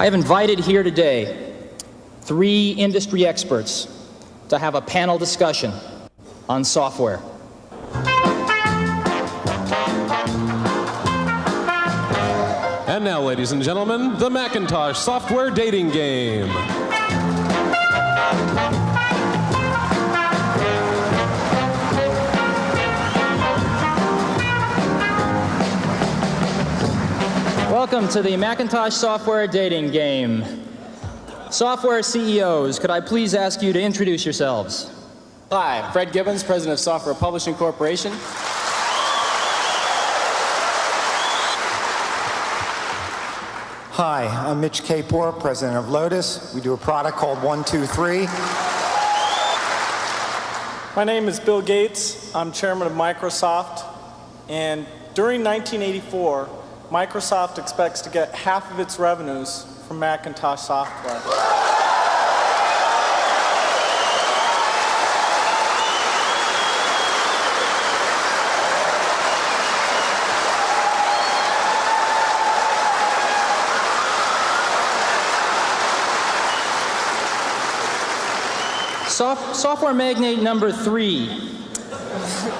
I have invited here today 3 industry experts to have a panel discussion on software. And now, ladies and gentlemen, the Macintosh software dating game. Welcome to the Macintosh software dating game. Software CEOs, could I please ask you to introduce yourselves? Hi, Fred Gibbons, President of Software Publishing Corporation. Hi, I'm Mitch Kapor, President of Lotus. We do a product called 123. My name is Bill Gates. I'm Chairman of Microsoft. And during 1984, Microsoft expects to get half of its revenues from Macintosh software. Software magnate number 3.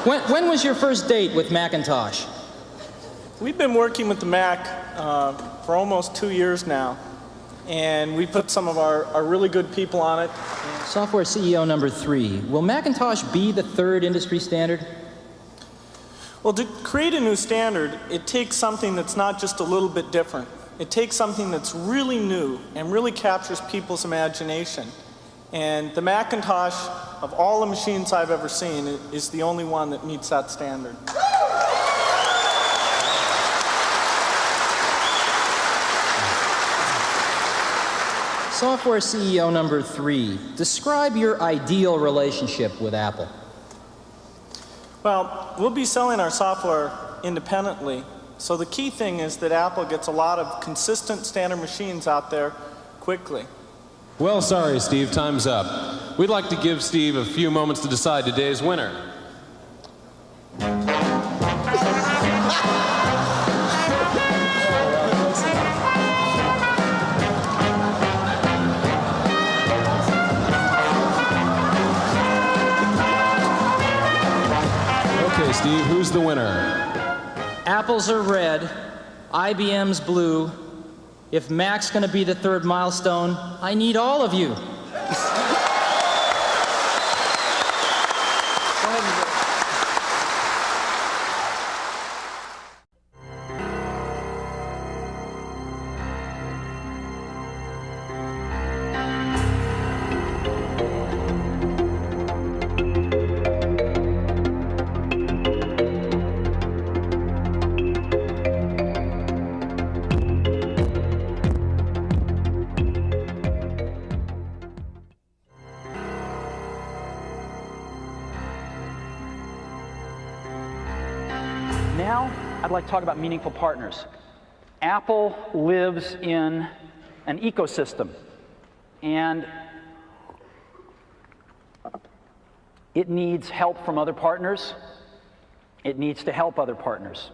When was your first date with Macintosh? We've been working with the Mac for almost 2 years now, and we put some of our really good people on it. Software CEO number 3. Will Macintosh be the 3rd industry standard? Well, to create a new standard, it takes something that's not just a little bit different. It takes something that's really new and really captures people's imagination. And the Macintosh, of all the machines I've ever seen, is the only one that meets that standard. Software CEO number 3. Describe your ideal relationship with Apple. Well, we'll be selling our software independently, so the key thing is that Apple gets a lot of consistent standard machines out there quickly. Well, sorry, Steve, time's up. We'd like to give Steve a few moments to decide today's winner. Okay, Steve, who's the winner? Apple's are red, IBM's blue. If Mac's going to be the 3rd milestone, I need all of you. Now, I'd like to talk about meaningful partners. Apple lives in an ecosystem, and it needs help from other partners. It needs to help other partners.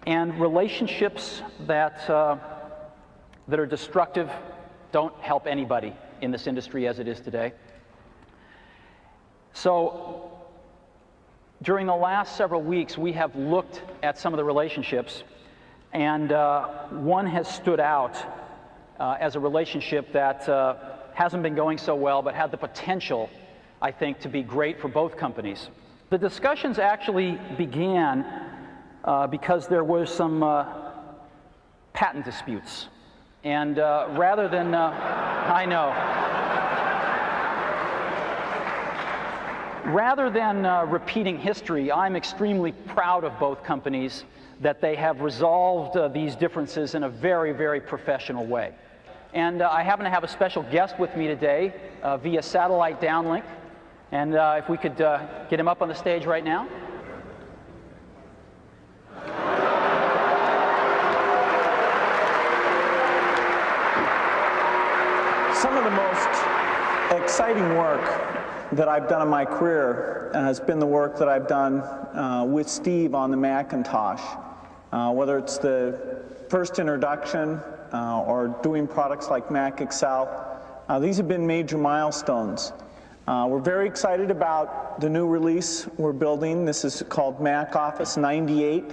And relationships that are destructive don't help anybody in this industry as it is today. So, during the last several weeks, we have looked at some of the relationships, and one has stood out as a relationship that hasn't been going so well, but had the potential, I think, to be great for both companies. The discussions actually began because there were some patent disputes, and rather than, I know. Rather than repeating history, I'm extremely proud of both companies that they have resolved these differences in a very, very professional way. And I happen to have a special guest with me today via satellite downlink. And if we could get him up on the stage right now. Some of the most exciting work that I've done in my career has been the work that I've done with Steve on the Macintosh. Whether it's the first introduction or doing products like Mac Excel. These have been major milestones. We're very excited about the new release we're building. This is called Mac Office 98.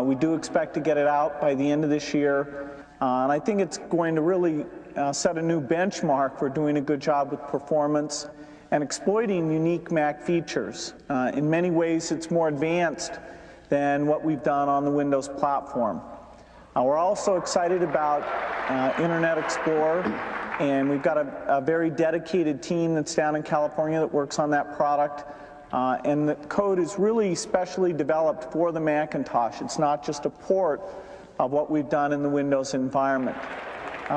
We do expect to get it out by the end of this year. And I think it's going to really set a new benchmark for doing a good job with performance and exploiting unique Mac features. In many ways, it's more advanced than what we've done on the Windows platform. We're also excited about Internet Explorer, and we've got a very dedicated team that's down in California that works on that product. And the code is really specially developed for the Macintosh. It's not just a port of what we've done in the Windows environment.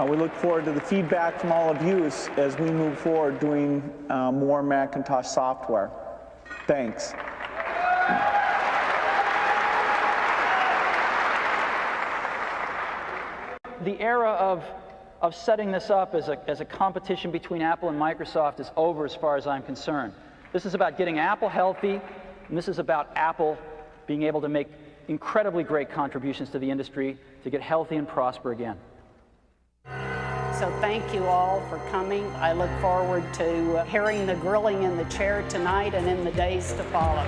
We look forward to the feedback from all of you as we move forward doing more Macintosh software. Thanks. The era of setting this up as a competition between Apple and Microsoft is over as far as I'm concerned. This is about getting Apple healthy, and this is about Apple being able to make incredibly great contributions to the industry to get healthy and prosper again. So thank you all for coming. I look forward to hearing the grilling in the chair tonight and in the days to follow.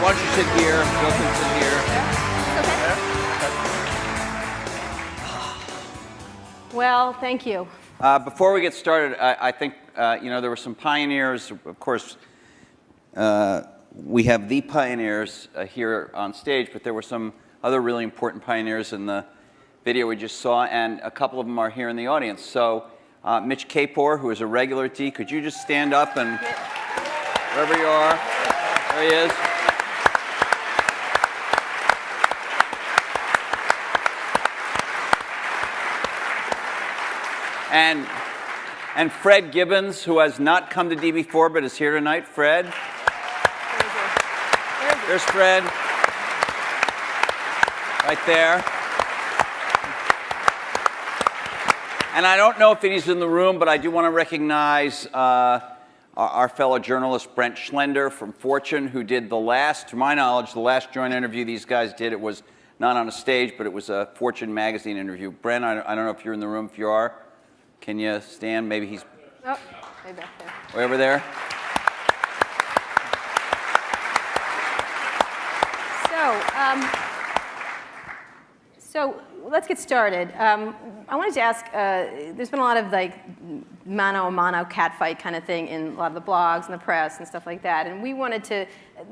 Why don't you sit here? Bill can sit here. Well, thank you. Before we get started, I think there were some pioneers. Of course, we have the pioneers here on stage, but there were some other really important pioneers in the video we just saw, and a couple of them are here in the audience. So, Mitch Kapor, who is a regular at D, could you just stand up and wherever you are? There he is. And Fred Gibbons, who has not come to D before but is here tonight. Fred. There's Fred. Right there. And I don't know if he's in the room, but I do want to recognize our fellow journalist Brent Schlender from Fortune, who did to my knowledge, the last joint interview these guys did. It was not on a stage, but it was a Fortune magazine interview. Brent, I don't know if you're in the room. If you are, can you stand? Maybe he's Way back there. way over there. So let's get started. I wanted to ask, there's been a lot of like mano-a-mano catfight kind of thing in a lot of the blogs and the press and stuff like that. And we wanted to,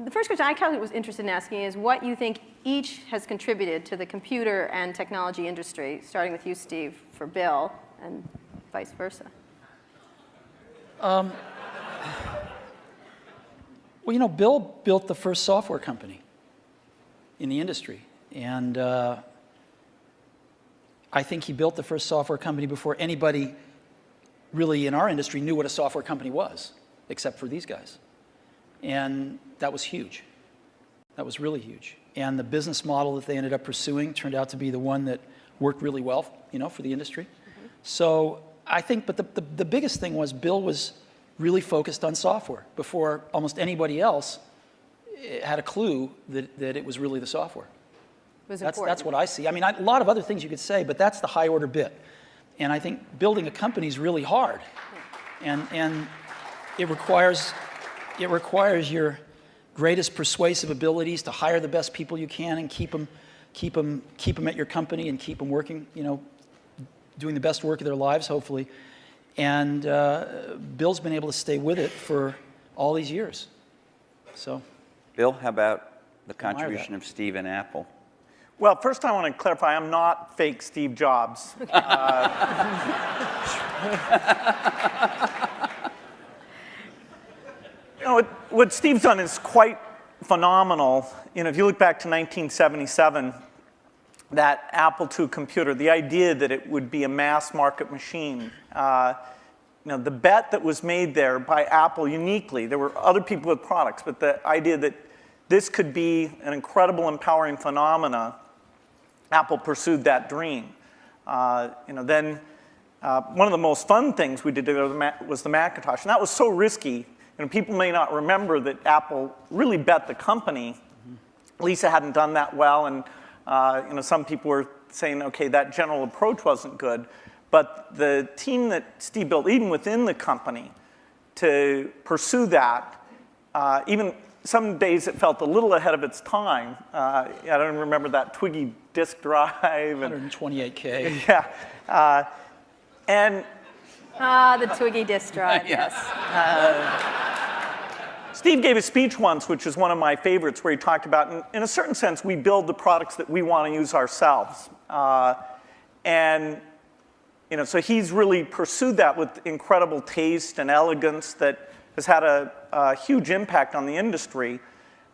the first question I kind of was interested in asking is what you think each has contributed to the computer and technology industry, starting with you, Steve, for Bill, and vice versa. Well, Bill built the first software company in the industry. And I think he built the first software company before anybody really in our industry knew what a software company was, except for these guys. And that was huge. That was really huge. And the business model that they ended up pursuing turned out to be the one that worked really well, for the industry. Mm-hmm. So I think, but the biggest thing was Bill was really focused on software before almost anybody else had a clue that it was really the software. That's what I see. I mean, a lot of other things you could say, but that's the high order bit. And I think building a company is really hard. And it requires your greatest persuasive abilities to hire the best people you can and keep them at your company and keep them working, doing the best work of their lives, hopefully. And Bill's been able to stay with it for all these years. So, Bill, how about the contribution of Steve and Apple? Well, first I want to clarify, I'm not fake Steve Jobs. what Steve's done is quite phenomenal. You know, if you look back to 1977, that Apple II computer, the idea that it would be a mass market machine, you know, the bet that was made there by Apple uniquely, there were other people with products, but the idea that this could be an incredible, empowering phenomena, Apple pursued that dream. You know, then one of the most fun things we did together was the Macintosh, and that was so risky. You know, people may not remember that Apple really bet the company. Lisa hadn't done that well, and you know, some people were saying, okay, that general approach wasn't good. But the team that Steve built, even within the company, to pursue that, even some days it felt a little ahead of its time. I don't remember that Twiggy disk drive. 128K. Yeah. And the Twiggy disk drive, yes. Steve gave a speech once, which is one of my favorites, where he talked about, in a certain sense, we build the products that we want to use ourselves. And you know, so he's really pursued that with incredible taste and elegance that has had a huge impact on the industry.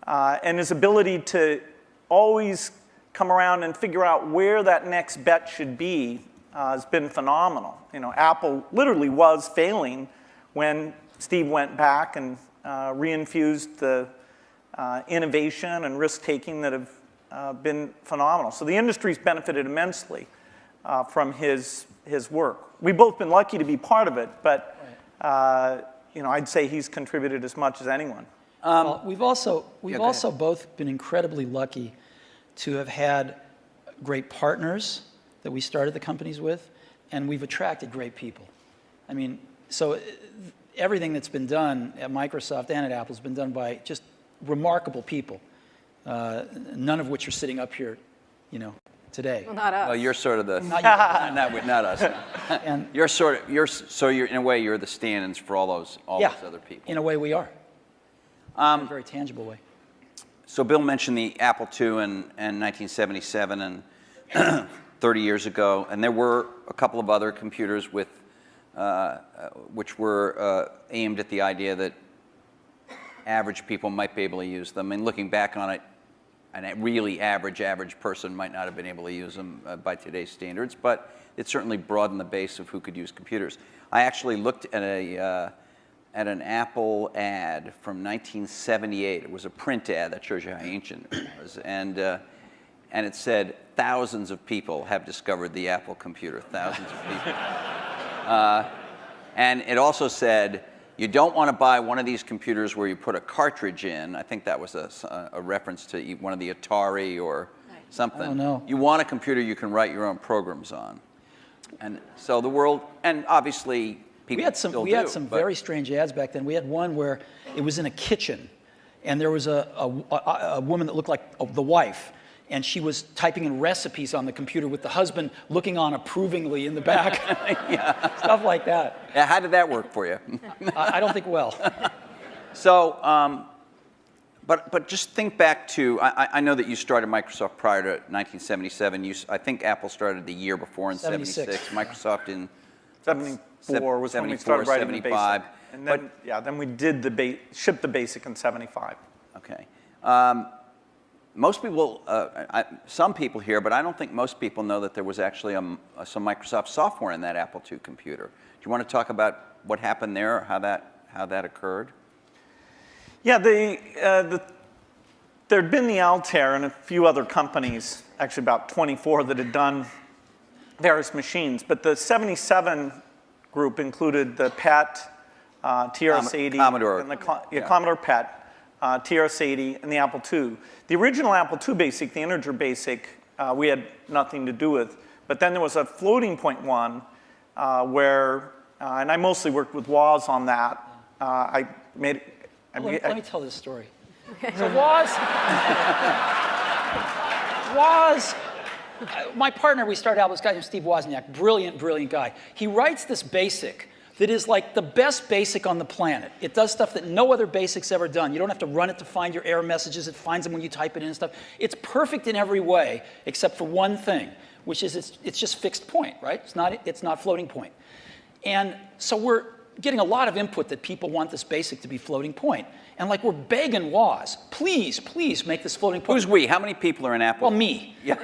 And his ability to always come around and figure out where that next bet should be has been phenomenal. You know, Apple literally was failing when Steve went back and reinfused the innovation and risk-taking that have been phenomenal. So the industry's benefited immensely from his work. We've both been lucky to be part of it, but you know, I'd say he's contributed as much as anyone. Well, we've also both been incredibly lucky to have had great partners that we started the companies with, and we've attracted great people. I mean, so everything that's been done at Microsoft and at Apple has been done by just remarkable people, none of which are sitting up here, you know, today. Well, not us. Well, you're sort of the Not not us. And You're in a way you're the stand-ins for all those other people. in a way we are. In a very tangible way. So Bill mentioned the Apple II in 1977 and 30 years ago, and there were a couple of other computers with which were aimed at the idea that average people might be able to use them. And looking back on it, a really average person might not have been able to use them by today's standards, but it certainly broadened the base of who could use computers. I actually looked at an Apple ad from 1978. It was a print ad that shows you how ancient it was, and it said thousands of people have discovered the Apple computer. Thousands of people. And it also said, you don't want to buy one of these computers where you put a cartridge in. I think that was a reference to one of the Atari or something. I don't know. You want a computer you can write your own programs on. And so the world, and obviously people we had some very strange ads back then. We had one where it was in a kitchen, and there was a woman that looked like the wife, and she was typing in recipes on the computer with the husband looking on approvingly in the back. Yeah. Stuff like that. Yeah, how did that work for you? I don't think well. So, but just think back to, I know that you started Microsoft prior to 1977. I think Apple started the year before in 76. Microsoft in 74 was when we started writing the 75. basic. And then, then we did shipped the basic in 75. Okay. Most people, some people here, but I don't think most people know that there was actually some Microsoft software in that Apple II computer. Do you want to talk about what happened there, or how that occurred? Yeah, there'd been the Altair and a few other companies, actually about 24, that had done various machines. But the 77 group included the PET, TRS-80, Commodore. and the Commodore PET. TRS-80, and the Apple II. The original Apple II BASIC, the integer BASIC, we had nothing to do with. But then there was a floating point one where, and I mostly worked with Woz on that. Let me tell this story. So Woz, my partner, we started out with this guy named Steve Wozniak, brilliant guy. He writes this BASIC that is like the best BASIC on the planet. It does stuff that no other BASIC's ever done. You don't have to run it to find your error messages. It finds them when you type it in and stuff. It's perfect in every way, except for one thing, which is it's just fixed point, right? It's not floating point. And so getting a lot of input that people want this BASIC to be floating point. And like we're begging Woz, please, please make this floating point. Who's we? How many people are in Apple? Well, me. We're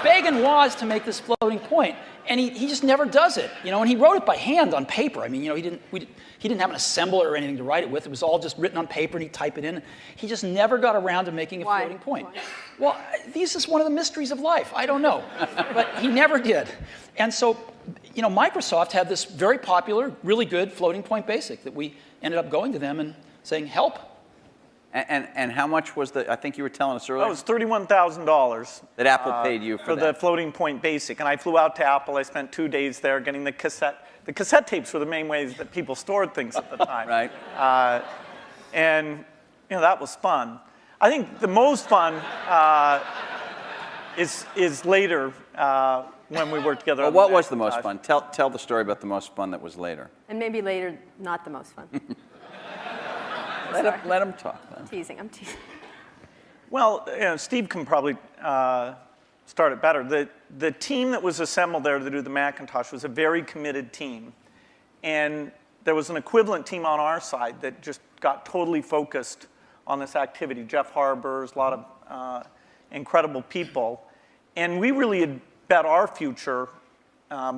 begging Woz to make this floating point, and he just never does it. You know, and he wrote it by hand on paper. I mean, you know, he didn't have an assembler or anything to write it with. It was all just written on paper, and he'd type it in. He just never got around to making a floating point. Why? Well, this is one of the mysteries of life. I don't know, but he never did. And so, you know, Microsoft had this very popular, really good floating point BASIC that we ended up going to them and saying, help. And how much was the, I think you were telling us earlier? That was $31,000. That Apple paid you for that. the floating point BASIC. And I flew out to Apple. I spent 2 days there getting the cassette. The cassette tapes were the main ways that people stored things at the time. Right. And, you know, that was fun. I think the most fun is later when we worked together. Well, what was the most fun? Tell the story about the most fun that was later. And maybe later, not the most fun. Let him talk. I'm teasing. Well, you know, Steve can probably start it better. The team that was assembled there to do the Macintosh was a very committed team. And there was an equivalent team on our side that just got totally focused on this activity. Jeff Harbers, a lot of incredible people. And we really had bet our future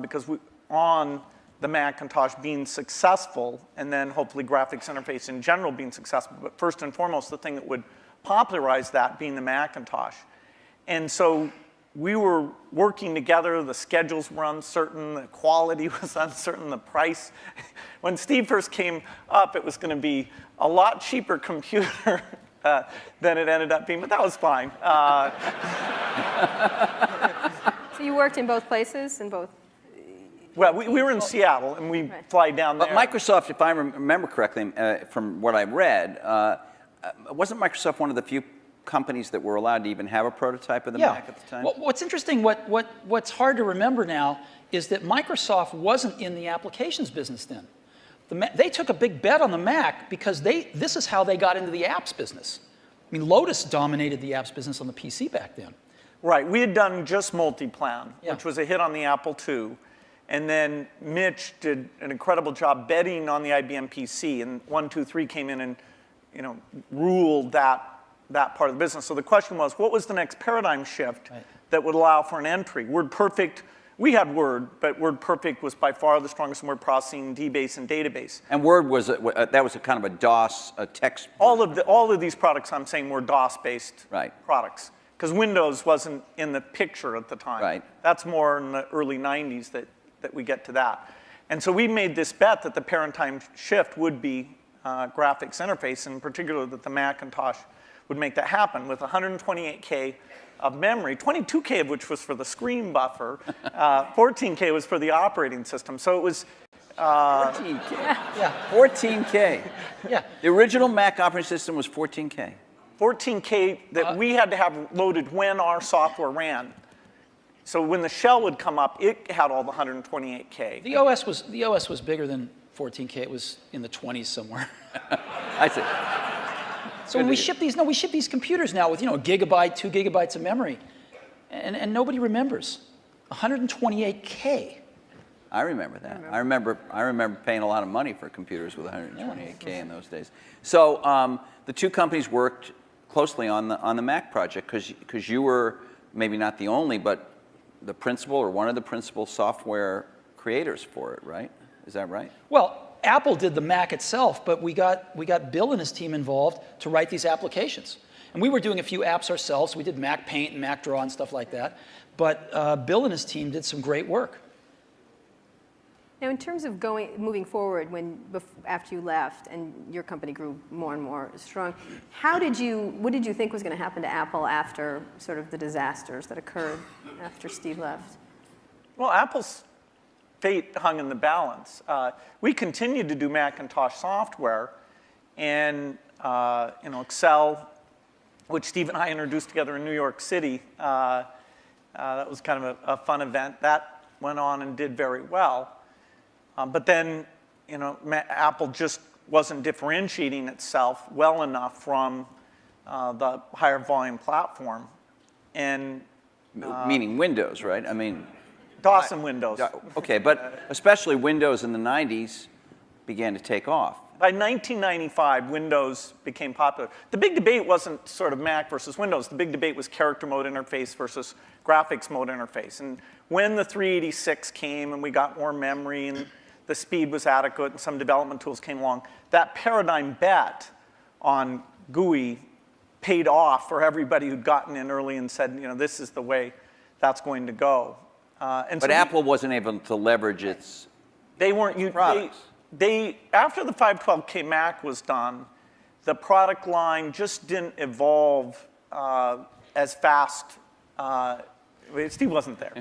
because on the Macintosh being successful, and then hopefully graphics interface in general being successful, but first and foremost, the thing that would popularize that being the Macintosh. And so we were working together, the schedules were uncertain, the quality was uncertain, the price. When Steve first came up, it was going to be a lot cheaper computer than it ended up being, but that was fine. So you worked in both places, in both? Well, we were in Seattle, and we fly down there. But Microsoft, if I remember correctly, from what I read, wasn't Microsoft one of the few companies that were allowed to even have a prototype of the Mac at the time? Well, what's interesting, what's hard to remember now, is that Microsoft wasn't in the applications business then. They took a big bet on the Mac because this is how they got into the apps business. I mean, Lotus dominated the apps business on the PC back then. Right. We had done just Multiplan, which was a hit on the Apple II. And then Mitch did an incredible job betting on the IBM PC, and 123 came in and, you know, ruled that part of the business. So the question was, what was the next paradigm shift that would allow for an entry? WordPerfect, we had Word, but WordPerfect was by far the strongest in word processing, DBase, and database. And Word was that was a kind of a DOS, a text. All of these products I'm saying were DOS-based products, because Windows wasn't in the picture at the time. Right. That's more in the early 90s that we get to that. And so we made this bet that the paradigm shift would be graphics interface, and in particular that the Macintosh would make that happen with 128K of memory, 22K of which was for the screen buffer, 14K was for the operating system. So it was 14K. Yeah. 14K. Yeah. The original Mac operating system was 14K. 14K that we had to have loaded when our software ran. So when the shell would come up, it had all the 128K. The OS was bigger than 14K. It was in the 20s somewhere. I see. So when we ship these computers now with, you know, a gigabyte, 2 gigabytes of memory, and nobody remembers 128K. I remember that. I remember paying a lot of money for computers with 128K in those days. So the two companies worked closely on the Mac project because you were maybe not the only, but the principal or one of the principal software creators for it, right? Is that right? Well, Apple did the Mac itself, but we got Bill and his team involved to write these applications. And we were doing a few apps ourselves. We did Mac Paint and Mac Draw and stuff like that. But Bill and his team did some great work. Now, in terms of moving forward, after you left and your company grew more and more strong, what did you think was going to happen to Apple after sort of the disasters that occurred after Steve left? Well, Apple's fate hung in the balance. We continued to do Macintosh software, and you know, Excel, which Steve and I introduced together in New York City. That was kind of a fun event. That went on and did very well. But then, you know, Apple just wasn't differentiating itself well enough from the higher volume platform. And meaning Windows, right? I mean, DOS and Windows. Okay, but especially Windows in the 90s began to take off. By 1995, Windows became popular. The big debate wasn't sort of Mac versus Windows. The big debate was character mode interface versus graphics mode interface. And when the 386 came and we got more memory and the speed was adequate and some development tools came along, that paradigm bet on GUI paid off for everybody who'd gotten in early and said, you know, this is the way that's going to go. But so Apple wasn't able to leverage its products. After the 512K Mac was done, the product line just didn't evolve as fast. Steve wasn't there,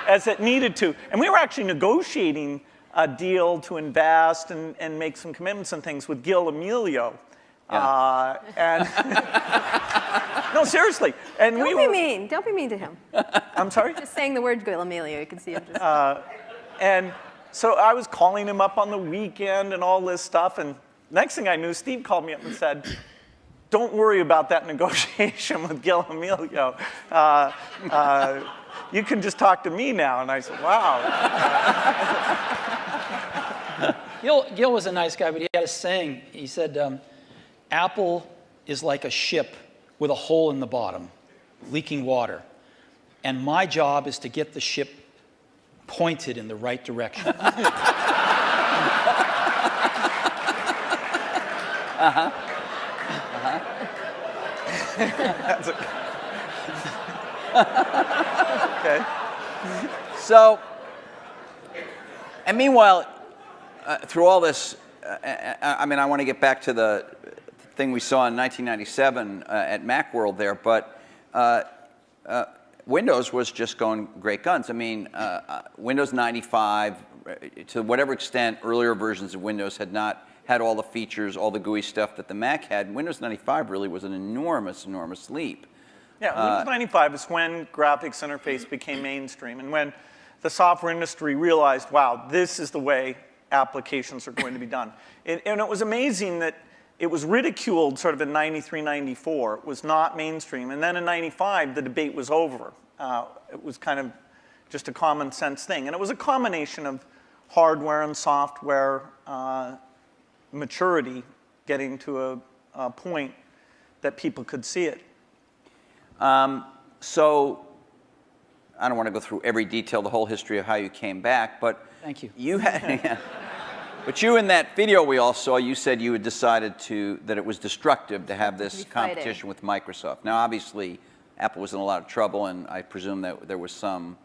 as it needed to. And we were actually negotiating a deal to invest and make some commitments and things with Gil Amelio. And no, seriously. And Don't be mean. Don't be mean to him. I'm sorry? Just saying the word Gil Amelio, you can see him just. And so I was calling him up on the weekend and all this stuff. And next thing I knew, Steve called me up and said, don't worry about that negotiation with Gil Amelio. You can just talk to me now. And I said, wow. Gil was a nice guy, but he had a saying. He said, Apple is like a ship with a hole in the bottom, leaking water. And my job is to get the ship pointed in the right direction. Okay. So, and meanwhile, through all this, I mean, I want to get back to the thing we saw in 1997 at Macworld there, but Windows was just going great guns. I mean, Windows 95, to whatever extent earlier versions of Windows had not had all the features, all the GUI stuff that the Mac had, Windows 95 really was an enormous, enormous leap. Yeah, Windows 95 is when graphics interface became mainstream and when the software industry realized, wow, this is the way applications are going to be done. And it was amazing that it was ridiculed sort of in 93, 94. It was not mainstream. And then in 95, the debate was over. It was kind of just a common sense thing. And it was a combination of hardware and software maturity getting to a point that people could see it. So I don't want to go through every detail, the whole history of how you came back, but Thank you. You had, but you in that video we all saw, you said you had decided that it was destructive to have this competition with Microsoft. Now, obviously, Apple was in a lot of trouble, and I presume that there was some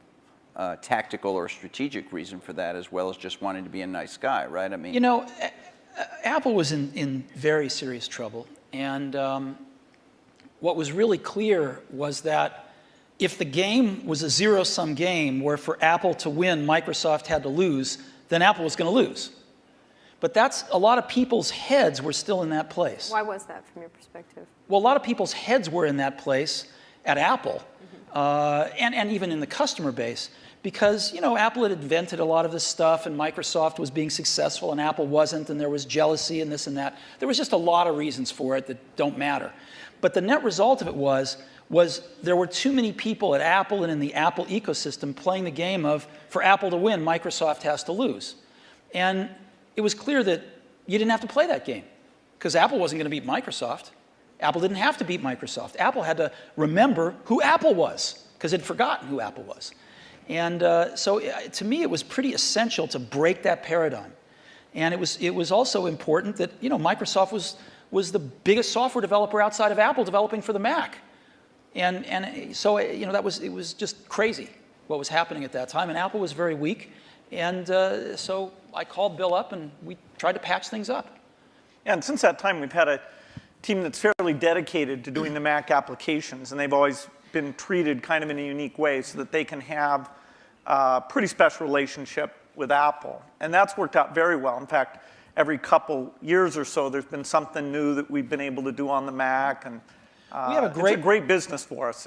tactical or strategic reason for that, as well as just wanting to be a nice guy, right? I mean, you know, Apple was in very serious trouble, and what was really clear was that if the game was a zero-sum game where for Apple to win, Microsoft had to lose, then Apple was going to lose. But that's, a lot of people's heads were still in that place. Why was that from your perspective? Well, a lot of people's heads were in that place at Apple, and even in the customer base, because, you know, Apple had invented a lot of this stuff, and Microsoft was being successful, and Apple wasn't, and there was jealousy and this and that. There was just a lot of reasons for it that don't matter. But the net result of it was there were too many people at Apple and in the Apple ecosystem playing the game of, for Apple to win, Microsoft has to lose. And it was clear that you didn't have to play that game, because Apple wasn't going to beat Microsoft. Apple didn't have to beat Microsoft. Apple had to remember who Apple was, because it had forgotten who Apple was. And so to me, it was pretty essential to break that paradigm. And it was also important that, you know, Microsoft was the biggest software developer outside of Apple developing for the Mac. And so, you know, it was just crazy what was happening at that time. And Apple was very weak. And so I called Bill up, and we tried to patch things up. Yeah, and since that time, we've had a team that's fairly dedicated to doing the Mac applications, and they've always been treated kind of in a unique way so that they can have a pretty special relationship with Apple. And that's worked out very well. In fact, every couple years or so, there's been something new that we've been able to do on the Mac, and it's a great business for us.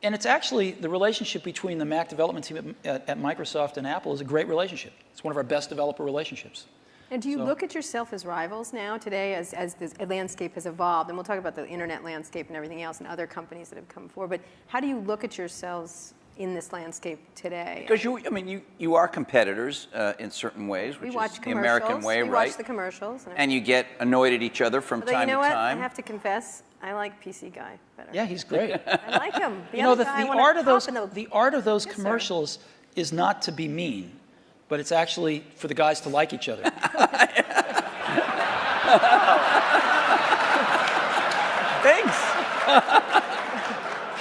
And it's actually, the relationship between the Mac development team at Microsoft and Apple is a great relationship. It's one of our best developer relationships. And do you look at yourself as rivals now today as this landscape has evolved? And we'll talk about the internet landscape and everything else and other companies that have come forward. But how do you look at yourselves in this landscape today. Because you are competitors in certain ways, which We watch is the American way, we right? watch the commercials. And you get annoyed at each other from Although time you know to what? time. I have to confess, I like PC Guy better. Yeah, he's great. I like him. You know, other the guy, I wanna art of those, pop in the art of those Yes, sir. commercials is not to be mean, but it's actually for the guys to like each other. Thanks.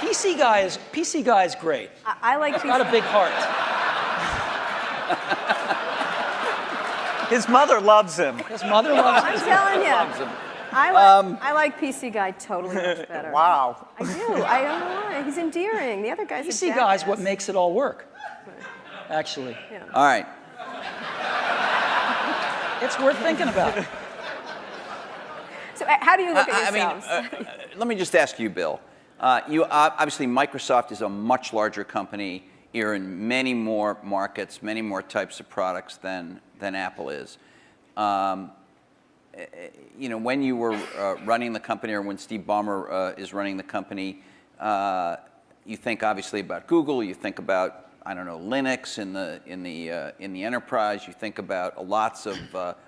PC Guy is great. I like He's got a big heart. His mother loves him. His mother loves I'm him. telling you. Loves him. I like PC Guy totally much better. Wow. I do. I don't know why. He's endearing. The other guy's a PC Guy's what jackass. makes it all work, actually. All right. It's worth thinking about. So how do you look at yourselves? Let me just ask you, Bill. You obviously, Microsoft is a much larger company. You're in many more markets, many more types of products than Apple is. When you were running the company, or when Steve Ballmer is running the company, you think obviously about Google. You think about, I don't know, Linux in the enterprise. You think about lots of,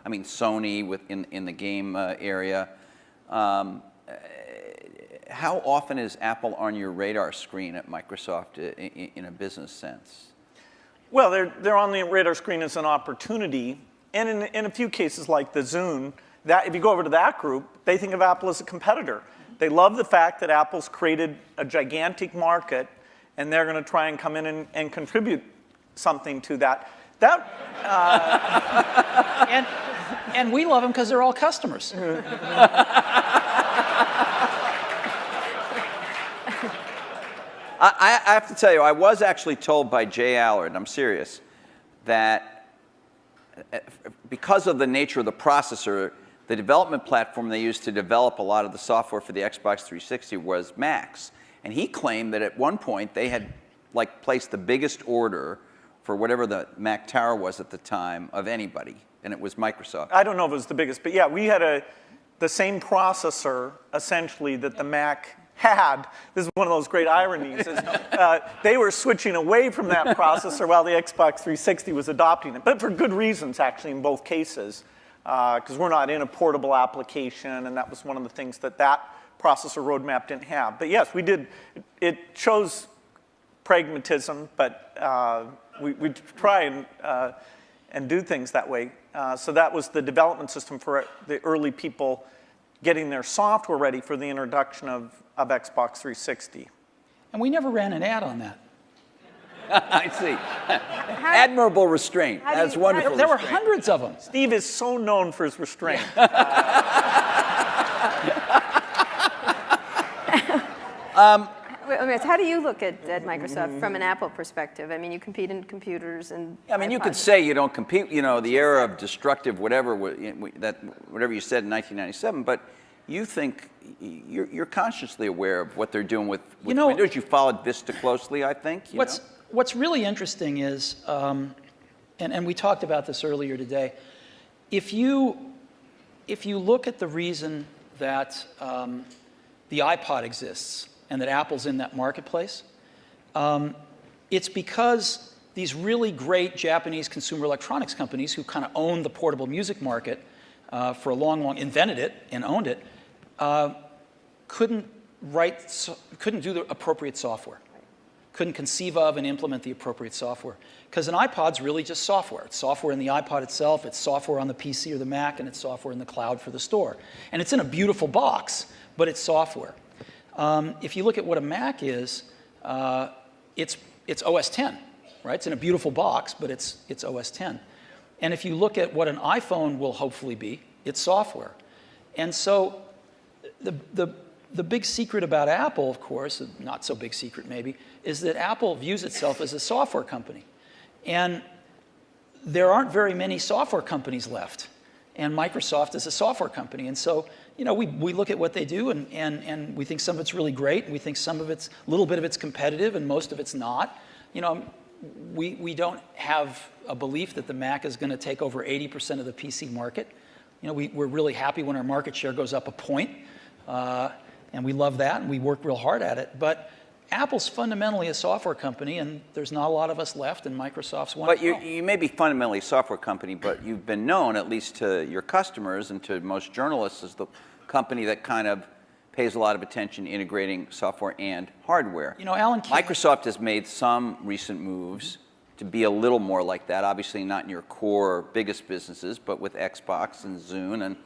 Sony in the game area. How often is Apple on your radar screen at Microsoft in a business sense? Well, they're on the radar screen as an opportunity, and in a few cases like the Zune, that if you go over to that group, they think of Apple as a competitor. They love the fact that Apple's created a gigantic market, and they're going to try and come in and contribute something to that. And we love them because they're all customers. I have to tell you, I was actually told by Jay Allard, I'm serious, that because of the nature of the processor, the development platform they used to develop a lot of the software for the Xbox 360 was Macs. And he claimed that at one point they had placed the biggest order for whatever the Mac Tower was at the time of anybody, and it was Microsoft. I don't know if it was the biggest, but yeah, we had the same processor, essentially, that the Mac had. This is one of those great ironies. They were switching away from that processor while the Xbox 360 was adopting it, but for good reasons, actually, in both cases, because we're not in a portable application, and that was one of the things that processor roadmap didn't have. But yes, we did. It shows pragmatism, but we try and do things that way. So that was the development system for the early people getting their software ready for the introduction of Xbox 360. And we never ran an ad on that. I see. Admirable restraint. That's wonderful. There were hundreds of them. Steve is so known for his restraint. How do you look at Microsoft from an Apple perspective? I mean, you compete in computers and you could say you don't compete, the era of destructive whatever whatever you said in 1997, but you think you're consciously aware of what they're doing with Windows. You followed Vista closely, I think. What's really interesting is, and we talked about this earlier today, if you look at the reason that the iPod exists and that Apple's in that marketplace, it's because these really great Japanese consumer electronics companies who kind of owned the portable music market for a long, invented it and owned it, couldn't do the appropriate software, couldn't conceive of and implement the appropriate software. Because an iPod's really just software. It's software in the iPod itself, it's software on the PC or the Mac, and it's software in the cloud for the store. And it's in a beautiful box, but it's software. If you look at what a Mac is, it's OS 10, right? It's in a beautiful box, but it's OS 10. And if you look at what an iPhone will hopefully be, it's software. And so the big secret about Apple, of course, not so big secret maybe, is that Apple views itself as a software company. And there aren't very many software companies left. And Microsoft is a software company. And so, we look at what they do and we think some of it's really great. And we think some of it's, a little bit of it's competitive and most of it's not. We don't have a belief that the Mac is going to take over 80% of the PC market. We're really happy when our market share goes up a point. And we love that and we work real hard at it. But Apple's fundamentally a software company, and there's not a lot of us left, and Microsoft's one. But you may be fundamentally a software company, but you've been known, at least to your customers and to most journalists, as the company that kind of pays a lot of attention integrating software and hardware. You know, Alan Kay, Microsoft has made some recent moves to be a little more like that. Obviously not in your core biggest businesses, but with Xbox and Zune and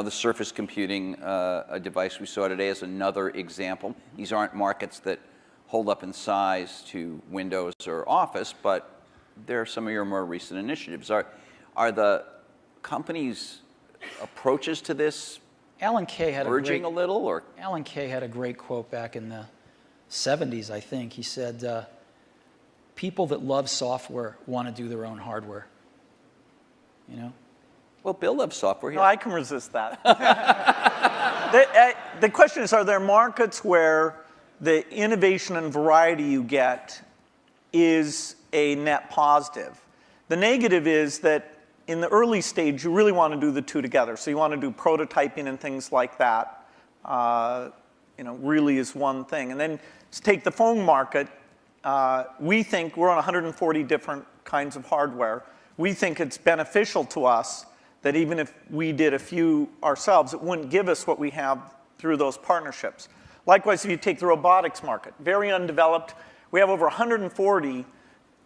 the Surface computing a device we saw today is another example. These aren't markets that hold up in size to Windows or Office, but they're some of your more recent initiatives. Are the company's approaches to this Alan Kay had merging a little, or? Alan Kay had a great quote back in the 70s, I think. He said, people that love software want to do their own hardware. You know? Well, Bill loves software. No, I can resist that. The question is, are there markets where the innovation and variety you get is a net positive? The negative is that in the early stage, you really want to do the two together. So you want to do prototyping and things like that, really is one thing. And then to take the phone market, we think we're on 140 different kinds of hardware. We think it's beneficial to us that even if we did a few ourselves, it wouldn't give us what we have through those partnerships. Likewise, if you take the robotics market, very undeveloped. We have over 140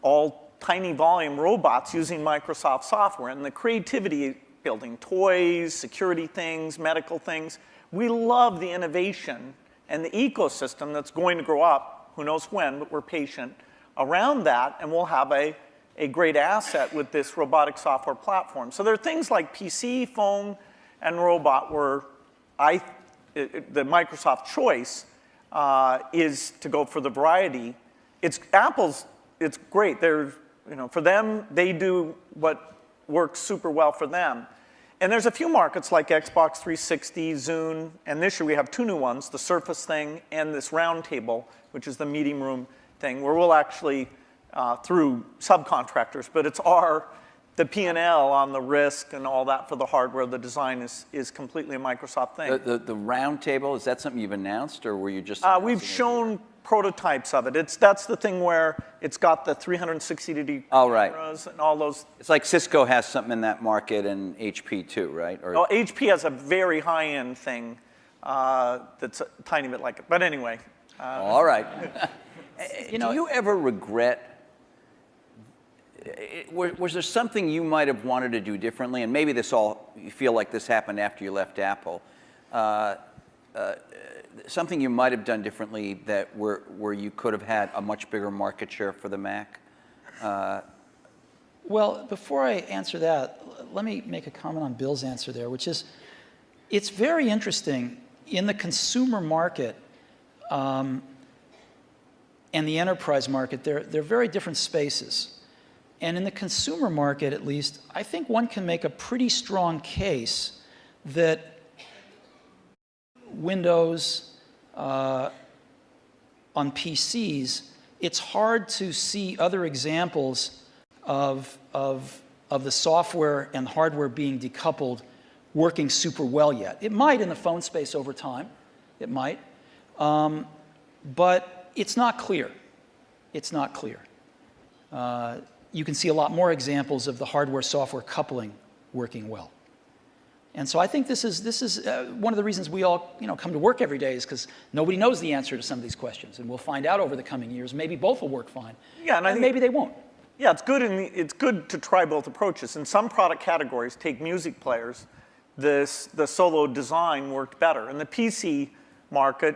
all tiny volume robots using Microsoft software, and the creativity, building toys, security things, medical things. We love the innovation and the ecosystem that's going to grow up, who knows when, but we're patient around that, and we'll have a great asset with this robotic software platform. So there are things like PC, phone, and robot where the Microsoft choice is to go for the variety. It's great. For them, they do what works super well for them. And there's a few markets like Xbox 360, Zune, and this year we have two new ones, the Surface thing and this round table, which is the meeting room thing, where we'll actually, through subcontractors, but it's the P&L on the risk and all that for the hardware, the design is completely a Microsoft thing. The round table, is that something you've announced, or were you just? We've shown prototypes of it. That's the thing where it's got the 360-degree cameras and all those. It's like Cisco has something in that market, and HP too, right? Oh, HP has a very high-end thing that's a tiny bit like it. But anyway. All right. Do you ever regret? Was there something you might have wanted to do differently? And maybe you feel like this happened after you left Apple. Something you might have done differently where you could have had a much bigger market share for the Mac? Well, before I answer that, let me make a comment on Bill's answer there, which is, it's very interesting in the consumer market and the enterprise market. They're very different spaces. And in the consumer market, at least, I think one can make a pretty strong case that Windows on PCs, it's hard to see other examples of the software and hardware being decoupled working super well yet. It might in the phone space over time. It might. But it's not clear. It's not clear. You can see a lot more examples of the hardware-software coupling working well. And so I think this is one of the reasons we all come to work every day, is because nobody knows the answer to some of these questions, and we'll find out over the coming years. Maybe both will work fine. Yeah, and I think, maybe they won't. Yeah, it's good to try both approaches. In some product categories, take music players, the solo design worked better. In the PC market,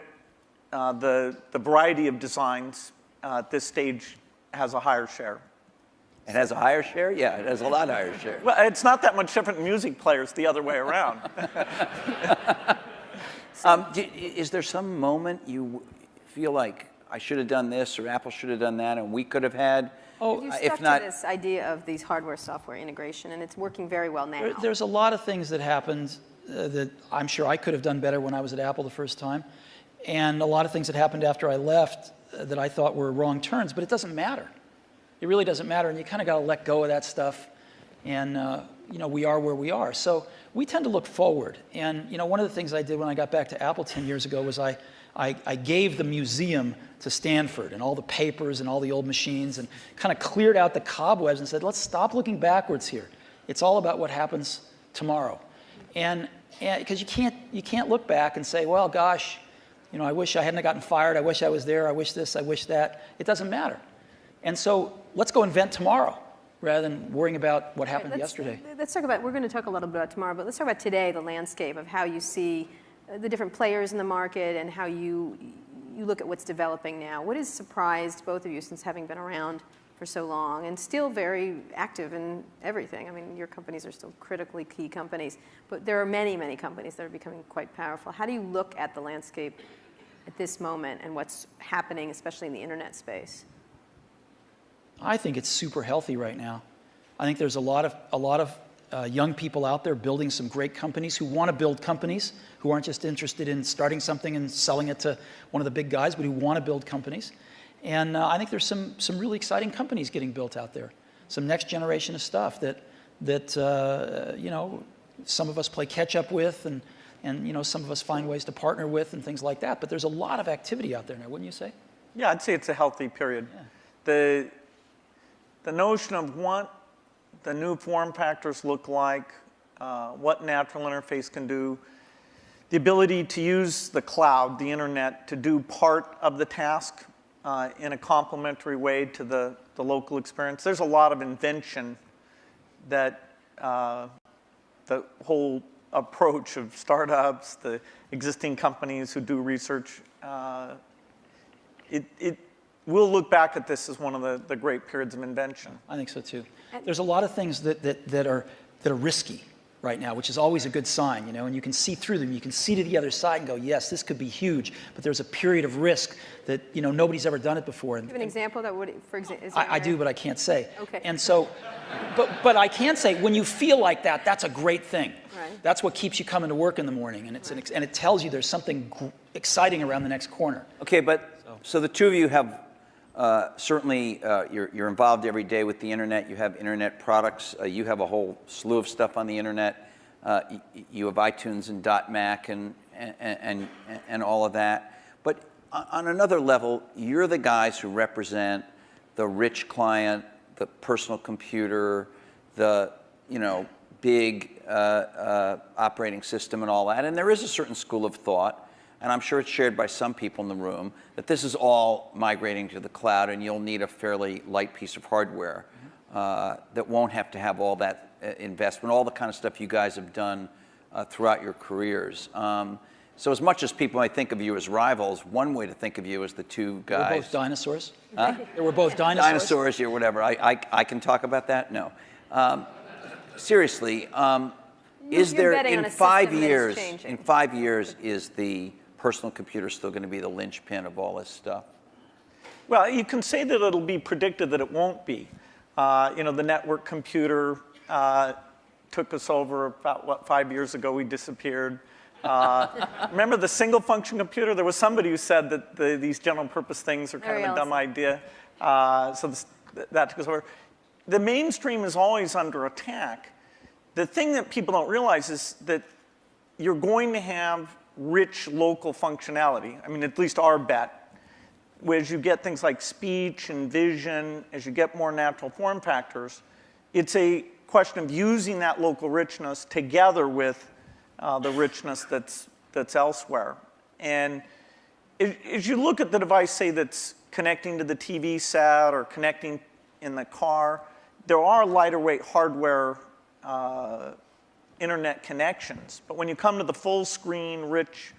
the variety of designs at this stage has a higher share. It has a higher share? Yeah, it has a lot higher share. Well, it's not that much different in music players the other way around. Is there some moment you feel like I should have done this or Apple should have done that and we could have had? You stuck to this idea of these hardware-software integration, and it's working very well now. There's a lot of things that happened that I'm sure I could have done better when I was at Apple the first time, and a lot of things that happened after I left that I thought were wrong turns, but it doesn't matter. It really doesn't matter, and you kind of got to let go of that stuff, and we are where we are. So we tend to look forward, and one of the things I did when I got back to Apple 10 years ago was I I gave the museum to Stanford and all the papers and all the old machines and kind of cleared out the cobwebs and said, let's stop looking backwards here. It's all about what happens tomorrow. And because you can't look back and say, well, gosh, you know, I wish I hadn't gotten fired. I wish I was there. I wish this. I wish that. It doesn't matter. And so let's go invent tomorrow rather than worrying about what happened yesterday. Let's talk about, we're going to talk a little bit about tomorrow, but let's talk about today, the landscape of how you see the different players in the market and how you look at what's developing now. What has surprised both of you since having been around for so long and still very active in everything? I mean, your companies are still critically key companies, but there are many, many companies that are becoming quite powerful. How do you look at the landscape at this moment and what's happening, especially in the internet space? I think it's super healthy right now. I think there's a lot of young people out there building some great companies who want to build companies, who aren't just interested in starting something and selling it to one of the big guys, but who want to build companies. And I think there's some really exciting companies getting built out there, some next generation of stuff that you know, some of us play catch up with, and you know, some of us find ways to partner with and things like that. But there's a lot of activity out there now, wouldn't you say? Yeah, I'd say it's a healthy period. Yeah. The notion of what the new form factors look like, what natural interface can do, the ability to use the cloud, the internet, to do part of the task in a complementary way to the local experience. There's a lot of invention that the whole approach of startups, the existing companies who do research, we'll look back at this as one of the great periods of invention. I think so too. There's a lot of things that are risky right now, which is always a good sign, you know, and you can see through them. You can see to the other side and go, yes, this could be huge, but there's a period of risk that, you know, nobody's ever done it before. Do you have an example that would, for example? I do, but I can't say. Okay. And so, but I can say, when you feel like that, that's a great thing. Right. That's what keeps you coming to work in the morning, and and it tells you there's something exciting around the next corner. Okay, but so the two of you have certainly you're involved every day with the internet. You have internet products. You have a whole slew of stuff on the internet. You have iTunes and .Mac and all of that. But on another level, you're the guys who represent the rich client, the personal computer, the big operating system and all that. And there is a certain school of thought, and I'm sure it's shared by some people in the room, that this is all migrating to the cloud and you'll need a fairly light piece of hardware that won't have to have all that investment, all the kind of stuff you guys have done throughout your careers. So as much as people might think of you as rivals, one way to think of you as the two guys. We're both dinosaurs. Huh? We're both dinosaurs. Dinosaurs or whatever. I can talk about that? No. Seriously, is there in 5 years, is the personal computer still going to be the linchpin of all this stuff? Well, you can say that it'll be predicted that it won't be. The network computer took us over about, 5 years ago, we disappeared. Remember the single function computer? There was somebody who said that these general purpose things are kind of a dumb idea. So that took us over. The mainstream is always under attack. The thing that people don't realize is that you're going to have rich local functionality. I mean, at least our bet. As you get things like speech and vision, as you get more natural form factors, it's a question of using that local richness together with the richness that's elsewhere. And as you look at the device, say, that's connecting to the TV set or connecting in the car, there are lighter weight hardware internet connections. But when you come to the full screen, rich,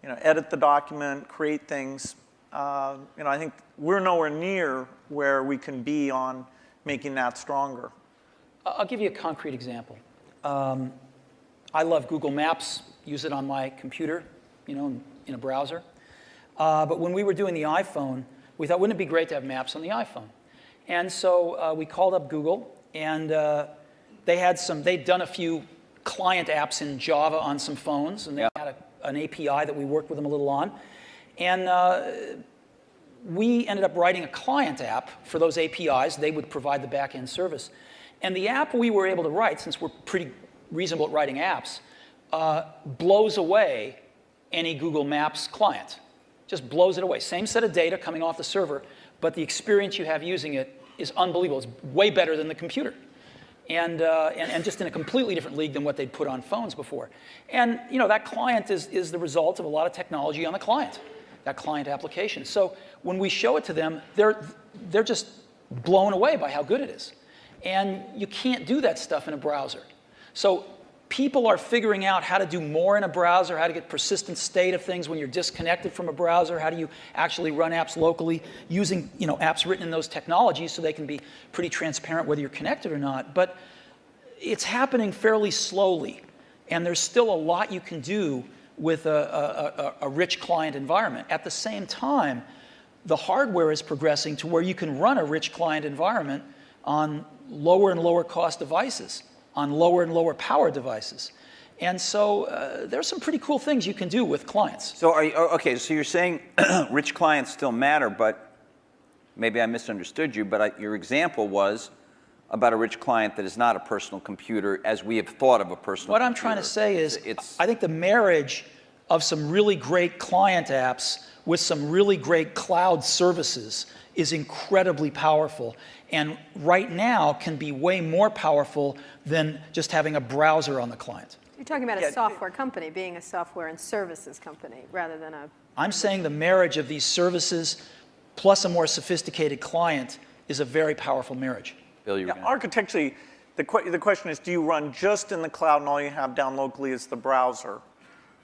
edit the document, create things, I think we're nowhere near where we can be on making that stronger. I'll give you a concrete example. I love Google Maps, use it on my computer, in a browser. But when we were doing the iPhone, we thought, wouldn't it be great to have maps on the iPhone? And so we called up Google, and they'd done a few client apps in Java on some phones, and they had an API that we worked with them a little on. And we ended up writing a client app for those APIs. They would provide the back-end service. And the app we were able to write, since we're pretty reasonable at writing apps, blows away any Google Maps client. Just blows it away. Same set of data coming off the server, but the experience you have using it is unbelievable. It's way better than the computer. And just in a completely different league than what they'd put on phones before. And that client is the result of a lot of technology on the client, that client application. So when we show it to them, they're just blown away by how good it is. And you can't do that stuff in a browser. So people are figuring out how to do more in a browser, how to get persistent state of things when you're disconnected from a browser, how do you actually run apps locally using apps written in those technologies so they can be pretty transparent whether you're connected or not. But it's happening fairly slowly, and there's still a lot you can do with a rich client environment. At the same time, the hardware is progressing to where you can run a rich client environment on lower and lower cost devices, on lower and lower power devices. And so there's some pretty cool things you can do with clients. So okay, so you're saying rich clients still matter, but maybe I misunderstood you, but your example was about a rich client that is not a personal computer as we have thought of a personal computer. What I'm trying to say is I think the marriage of some really great client apps with some really great cloud services is incredibly powerful, and right now can be way more powerful than just having a browser on the client. You're talking about a software company being a software and services company rather than a... I'm saying the marriage of these services plus a more sophisticated client is a very powerful marriage. Bill, architecturally, the question is, do you run just in the cloud and all you have down locally is the browser?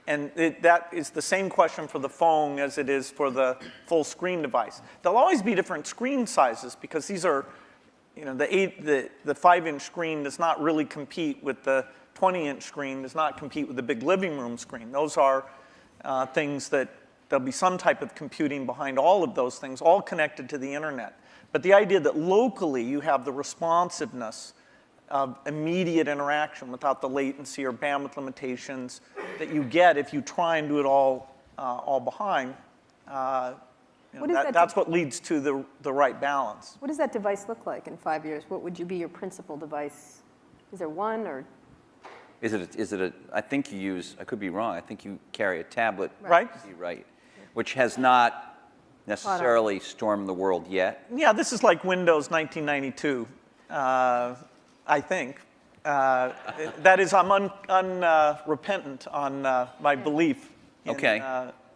And that is the same question for the phone as it is for the full screen device. There'll always be different screen sizes because these are, the 5-inch screen does not really compete with the 20-inch screen, does not compete with the big living room screen. Those are things that there'll be some type of computing behind all of those things, all connected to the internet. But the idea that locally you have the responsiveness of immediate interaction without the latency or bandwidth limitations that you get if you try and do it all behind, that's what leads to the right balance. What does that device look like in 5 years? What would be your principal device? Is there one or? Is it a, I think you use, I could be wrong, I think you carry a tablet. Right. Right. Which has not necessarily stormed the world yet. Yeah, this is like Windows 1992, I think. That is, I'm unrepentant on my belief. Okay,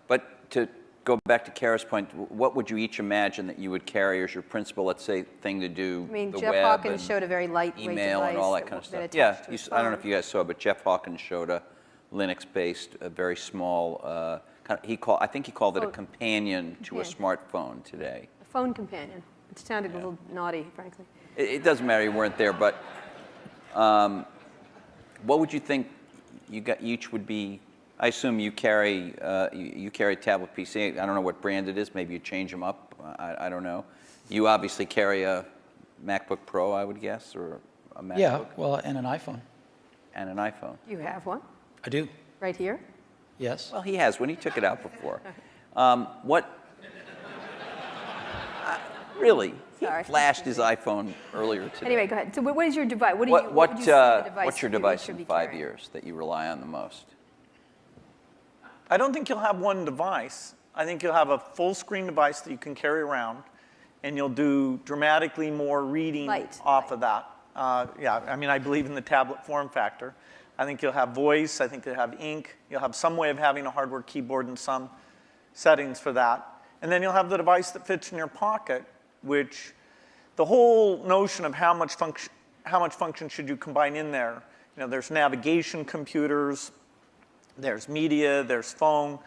but to go back to Kara's point, what would you each imagine that you would carry as your principal, let's say, thing to do? I mean, the Jeff web Hawkins and showed a very lightweight email device and all that kind of stuff. Yeah, I don't know if you guys saw, but Jeff Hawkins showed a Linux-based, a very small, I think he called it a companion to a smartphone today. A phone companion. It sounded a little naughty, frankly. It doesn't matter, you weren't there, but what would you think each would be? I assume you carry a tablet PC. I don't know what brand it is. Maybe you change them up. I don't know. You obviously carry a MacBook Pro, I would guess, or a MacBook. Yeah, well, and an iPhone. And an iPhone. You have one? I do. Right here? Yes. Well, he has one. He took it out before. Really? Sorry. He flashed his iPhone earlier today. Anyway, go ahead. So what is your device? What would you say the device what's your really device should in be 5 carrying? years that you rely on the most? I don't think you'll have one device. I think you'll have a full screen device that you can carry around, and you'll do dramatically more reading off of that. Yeah, I mean, I believe in the tablet form factor. I think you'll have voice. I think you'll have ink. You'll have some way of having a hardware keyboard and some settings for that. And then you'll have the device that fits in your pocket, which the whole notion of how much function should you combine in there. There's navigation computers, there's media, there's phone.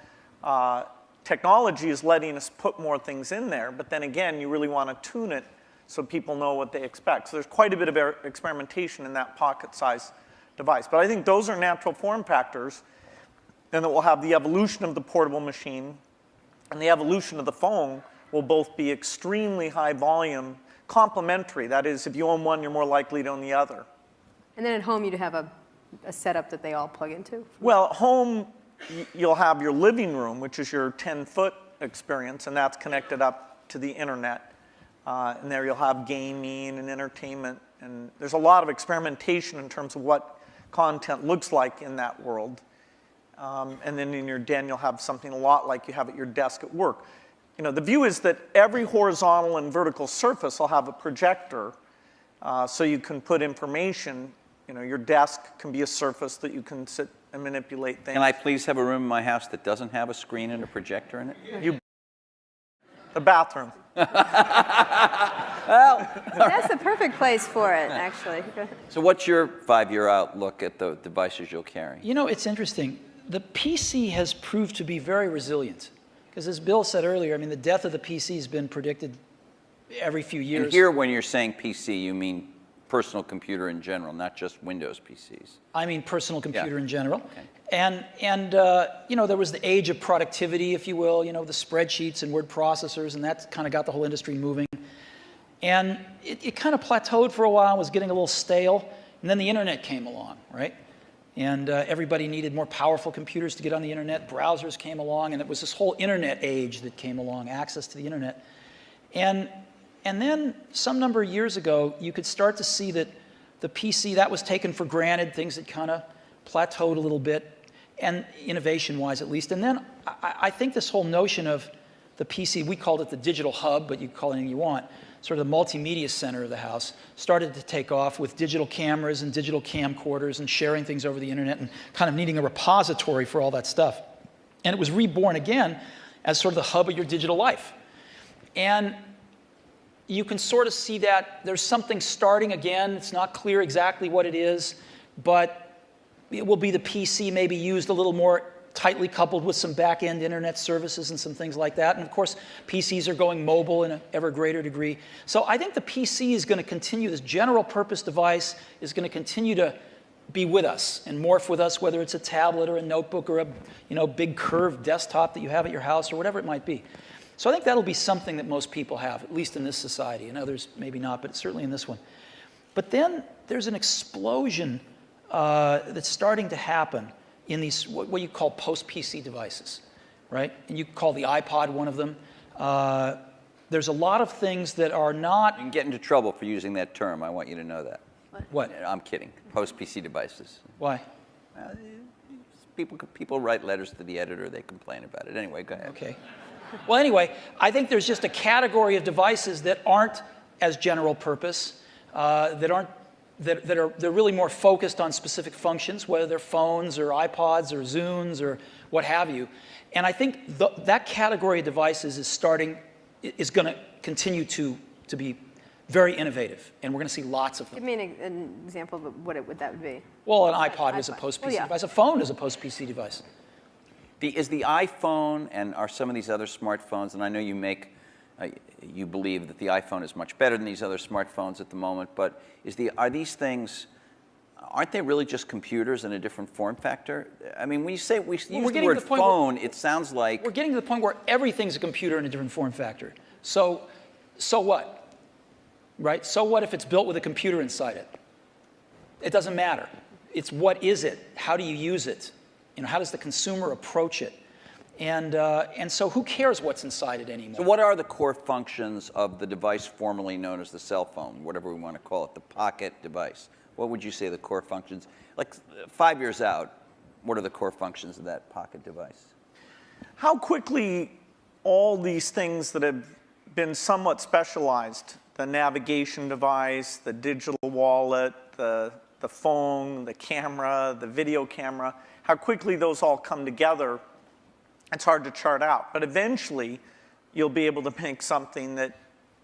Technology is letting us put more things in there, but then again, you really want to tune it so people know what they expect. So there's quite a bit of experimentation in that pocket-sized device. But I think those are natural form factors, and that we'll have the evolution of the portable machine and the evolution of the phone will both be extremely high volume, complementary. That is, if you own one, you're more likely to own the other. And then at home, you'd have a setup that they all plug into? Well, at home, you'll have your living room, which is your 10-foot experience, and that's connected up to the internet. And there you'll have gaming and entertainment. And there's a lot of experimentation in terms of what content looks like in that world. And then in your den, you'll have something a lot like you have at your desk at work. You know, the view is that every horizontal and vertical surface will have a projector, so you can put information. You know, your desk can be a surface that you can sit and manipulate things. Can I please have a room in my house that doesn't have a screen and a projector in it? The bathroom. Well, That's the perfect place for it, actually. so what's your 5-year outlook at the devices you'll carry? You know, it's interesting. The PC has proved to be very resilient. Because as Bill said earlier, I mean, the death of the PC has been predicted every few years. And here, when you're saying PC, you mean personal computer in general, not just Windows PCs. I mean personal computer Yeah. in general. Okay. And you know, there was the age of productivity, if you will, you know, the spreadsheets and word processors, and that kind of got the whole industry moving. And it kind of plateaued for a while, was getting a little stale, and then the internet came along, right? And everybody needed more powerful computers to get on the internet. Browsers came along, and it was this whole internet age that came along, access to the internet. And then some number of years ago, you could start to see that the PC, that was taken for granted. Things had kind of plateaued a little bit, and innovation-wise at least. And then I think this whole notion of the PC, we called it the digital hub, but you can call it anything you want, sort of the multimedia center of the house, started to take off with digital cameras and digital camcorders and sharing things over the internet and kind of needing a repository for all that stuff. And it was reborn again as sort of the hub of your digital life. And you can sort of see that there's something starting again. It's not clear exactly what it is, but it will be the PC maybe used a little more tightly coupled with some back-end internet services and some things like that. And of course, PCs are going mobile in an ever greater degree. So I think the PC is going to continue, this general purpose device is going to continue to be with us and morph with us, whether it's a tablet or a notebook or a big curved desktop that you have at your house or whatever it might be. So I think that'll be something that most people have, at least in this society. In others, maybe not, but certainly in this one. But then there's an explosion that's starting to happen in these, what you call post-PC devices, right? And you call the iPod one of them. There's a lot of things that are not... You can get into trouble for using that term. I want you to know that. What? I'm kidding. Post-PC devices. Why? People write letters to the editor. They complain about it. Anyway, go ahead. Okay. Well, anyway, I think there's just a category of devices that aren't as general purpose, they're really more focused on specific functions, whether they're phones or iPods or Zunes or what have you. And I think that category of devices is going to continue to be very innovative, and we're going to see lots of them. Give me an example of what that would be. Well, an iPod is a post-PC device. A phone is a post-PC device. Is the iPhone and are some of these other smartphones, and I know you believe that the iPhone is much better than these other smartphones at the moment, but are these things, aren't they really just computers in a different form factor? I mean, when you say, we use the word phone, it sounds like... We're getting to the point where everything's a computer in a different form factor. So what? Right? So what if it's built with a computer inside it? It doesn't matter. It's what is it? How do you use it? How does the consumer approach it? And so who cares what's inside it anymore? So what are the core functions of the device formerly known as the cell phone, whatever we want to call it, the pocket device? What would you say the core functions? Like 5 years out, what are the core functions of that pocket device? How quickly all these things that have been somewhat specialized, the navigation device, the digital wallet, the phone, the camera, the video camera, how quickly those all come together, it's hard to chart out. But eventually, you'll be able to make something that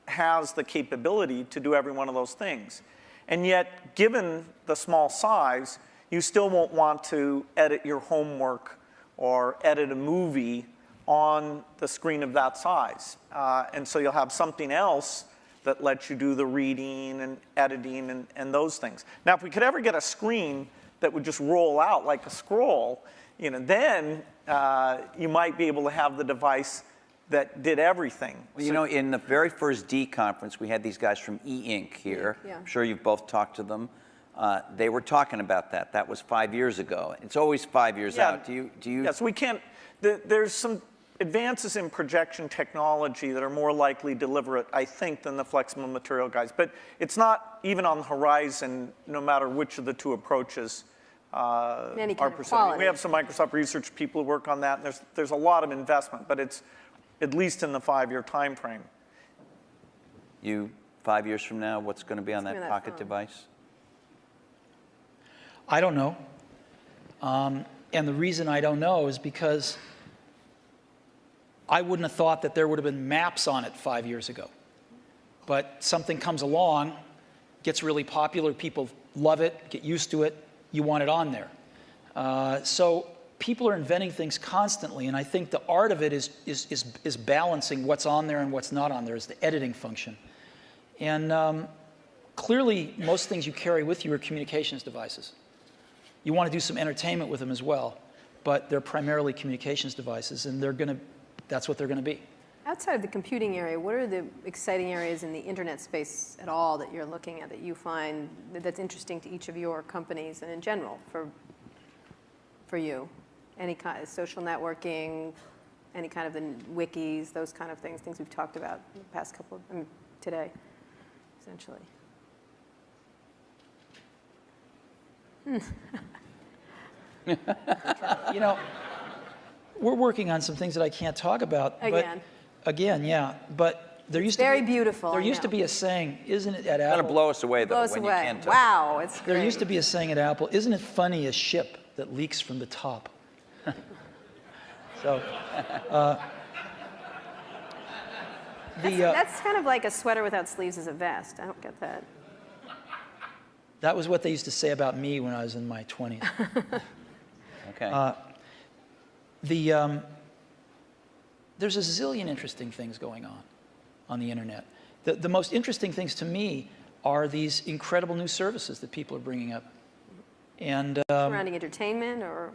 has the capability to do every one of those things. And yet, given the small size, you still won't want to edit your homework or edit a movie on the screen of that size. And so you'll have something else that lets you do the reading and editing and those things. Now, if we could ever get a screen that would just roll out like a scroll, then you might be able to have the device that did everything. Well, in the very first D conference, we had these guys from E-Ink here. Yeah. I'm sure you've both talked to them. They were talking about that. That was 5 years ago. It's always 5 years out. Do you? Yes, we can't. There's some advances in projection technology that are more likely to deliver it, I think, than the flexible material guys. But it's not even on the horizon, no matter which of the two approaches Any kind our of percentage. quality. We have some Microsoft research people who work on that, and there's a lot of investment, but it's at least in the 5-year time frame. You, 5 years from now, what's going to be on gonna be that that pocket phone. device? I don't know. And the reason I don't know is because I wouldn't have thought that there would have been maps on it 5 years ago. But something comes along, gets really popular, people love it, get used to it, you want it on there. So people are inventing things constantly, and I think the art of it is balancing what's on there and what's not on there, is the editing function. And clearly, most things you carry with you are communications devices. You want to do some entertainment with them as well, but they're primarily communications devices, and that's what they're going to be. Outside of the computing area, what are the exciting areas in the internet space at all that you're looking at that you find that's interesting to each of your companies and in general for you? Any kind of social networking, any kind of the wikis, those kind of things we've talked about in the past couple of, today, essentially. You know, we're working on some things that I can't talk about. Again. But again, yeah. But there used Very to be, beautiful. There I used to know. be a saying, isn't it, at It's going to Apple? blow us away, though, Blow us when away. you can't. Wow, it's great. There used to be a saying at Apple, isn't it funny a ship that leaks from the top? So, That's kind of like a sweater without sleeves is a vest. I don't get that. that was what they used to say about me when I was in my 20s. Okay. There's a zillion interesting things going on the internet. The most interesting things to me are these incredible new services that people are bringing up. And Surrounding entertainment or?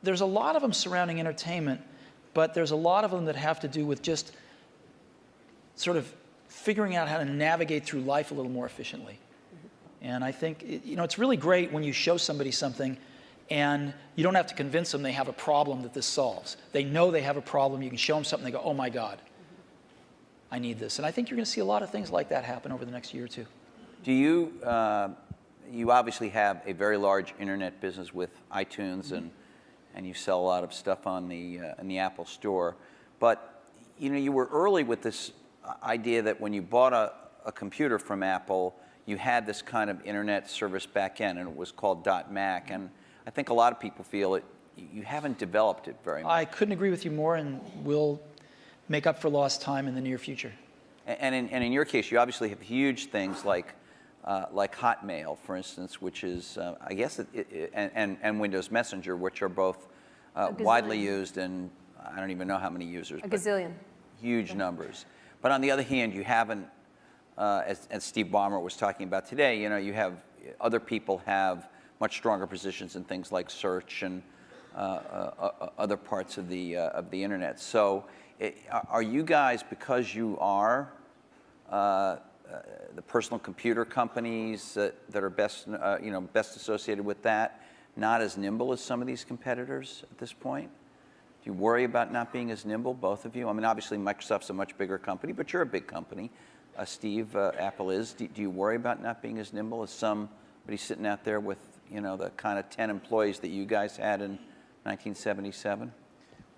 there's a lot of them surrounding entertainment, but there's a lot of them that have to do with just sort of figuring out how to navigate through life a little more efficiently. And I think, it's really great when you show somebody something and you don't have to convince them they have a problem that this solves. They know they have a problem. You can show them something, they go, oh my God, I need this. And I think you're going to see a lot of things like that happen over the next year or two. Do you, you obviously have a very large internet business with iTunes, and you sell a lot of stuff on in the Apple Store. But, you were early with this idea that when you bought a computer from Apple, you had this kind of internet service back end, and it was called .Mac. And I think a lot of people feel you haven't developed it very much. I couldn't agree with you more, and we'll make up for lost time in the near future. And in your case, you obviously have huge things like Hotmail, for instance, which is, I guess, and Windows Messenger, which are both widely used, and I don't even know how many users. A gazillion. Huge numbers. But on the other hand, you haven't, as Steve Ballmer was talking about today, you have other people have much stronger positions in things like search and other parts of the internet. So, are you guys, because you are the personal computer companies that are best associated with that, not as nimble as some of these competitors at this point? Do you worry about not being as nimble, both of you? I mean, obviously Microsoft's a much bigger company, but you're a big company. Steve, Apple is. Do you worry about not being as nimble as somebody sitting out there with, the kind of 10 employees that you guys had in 1977?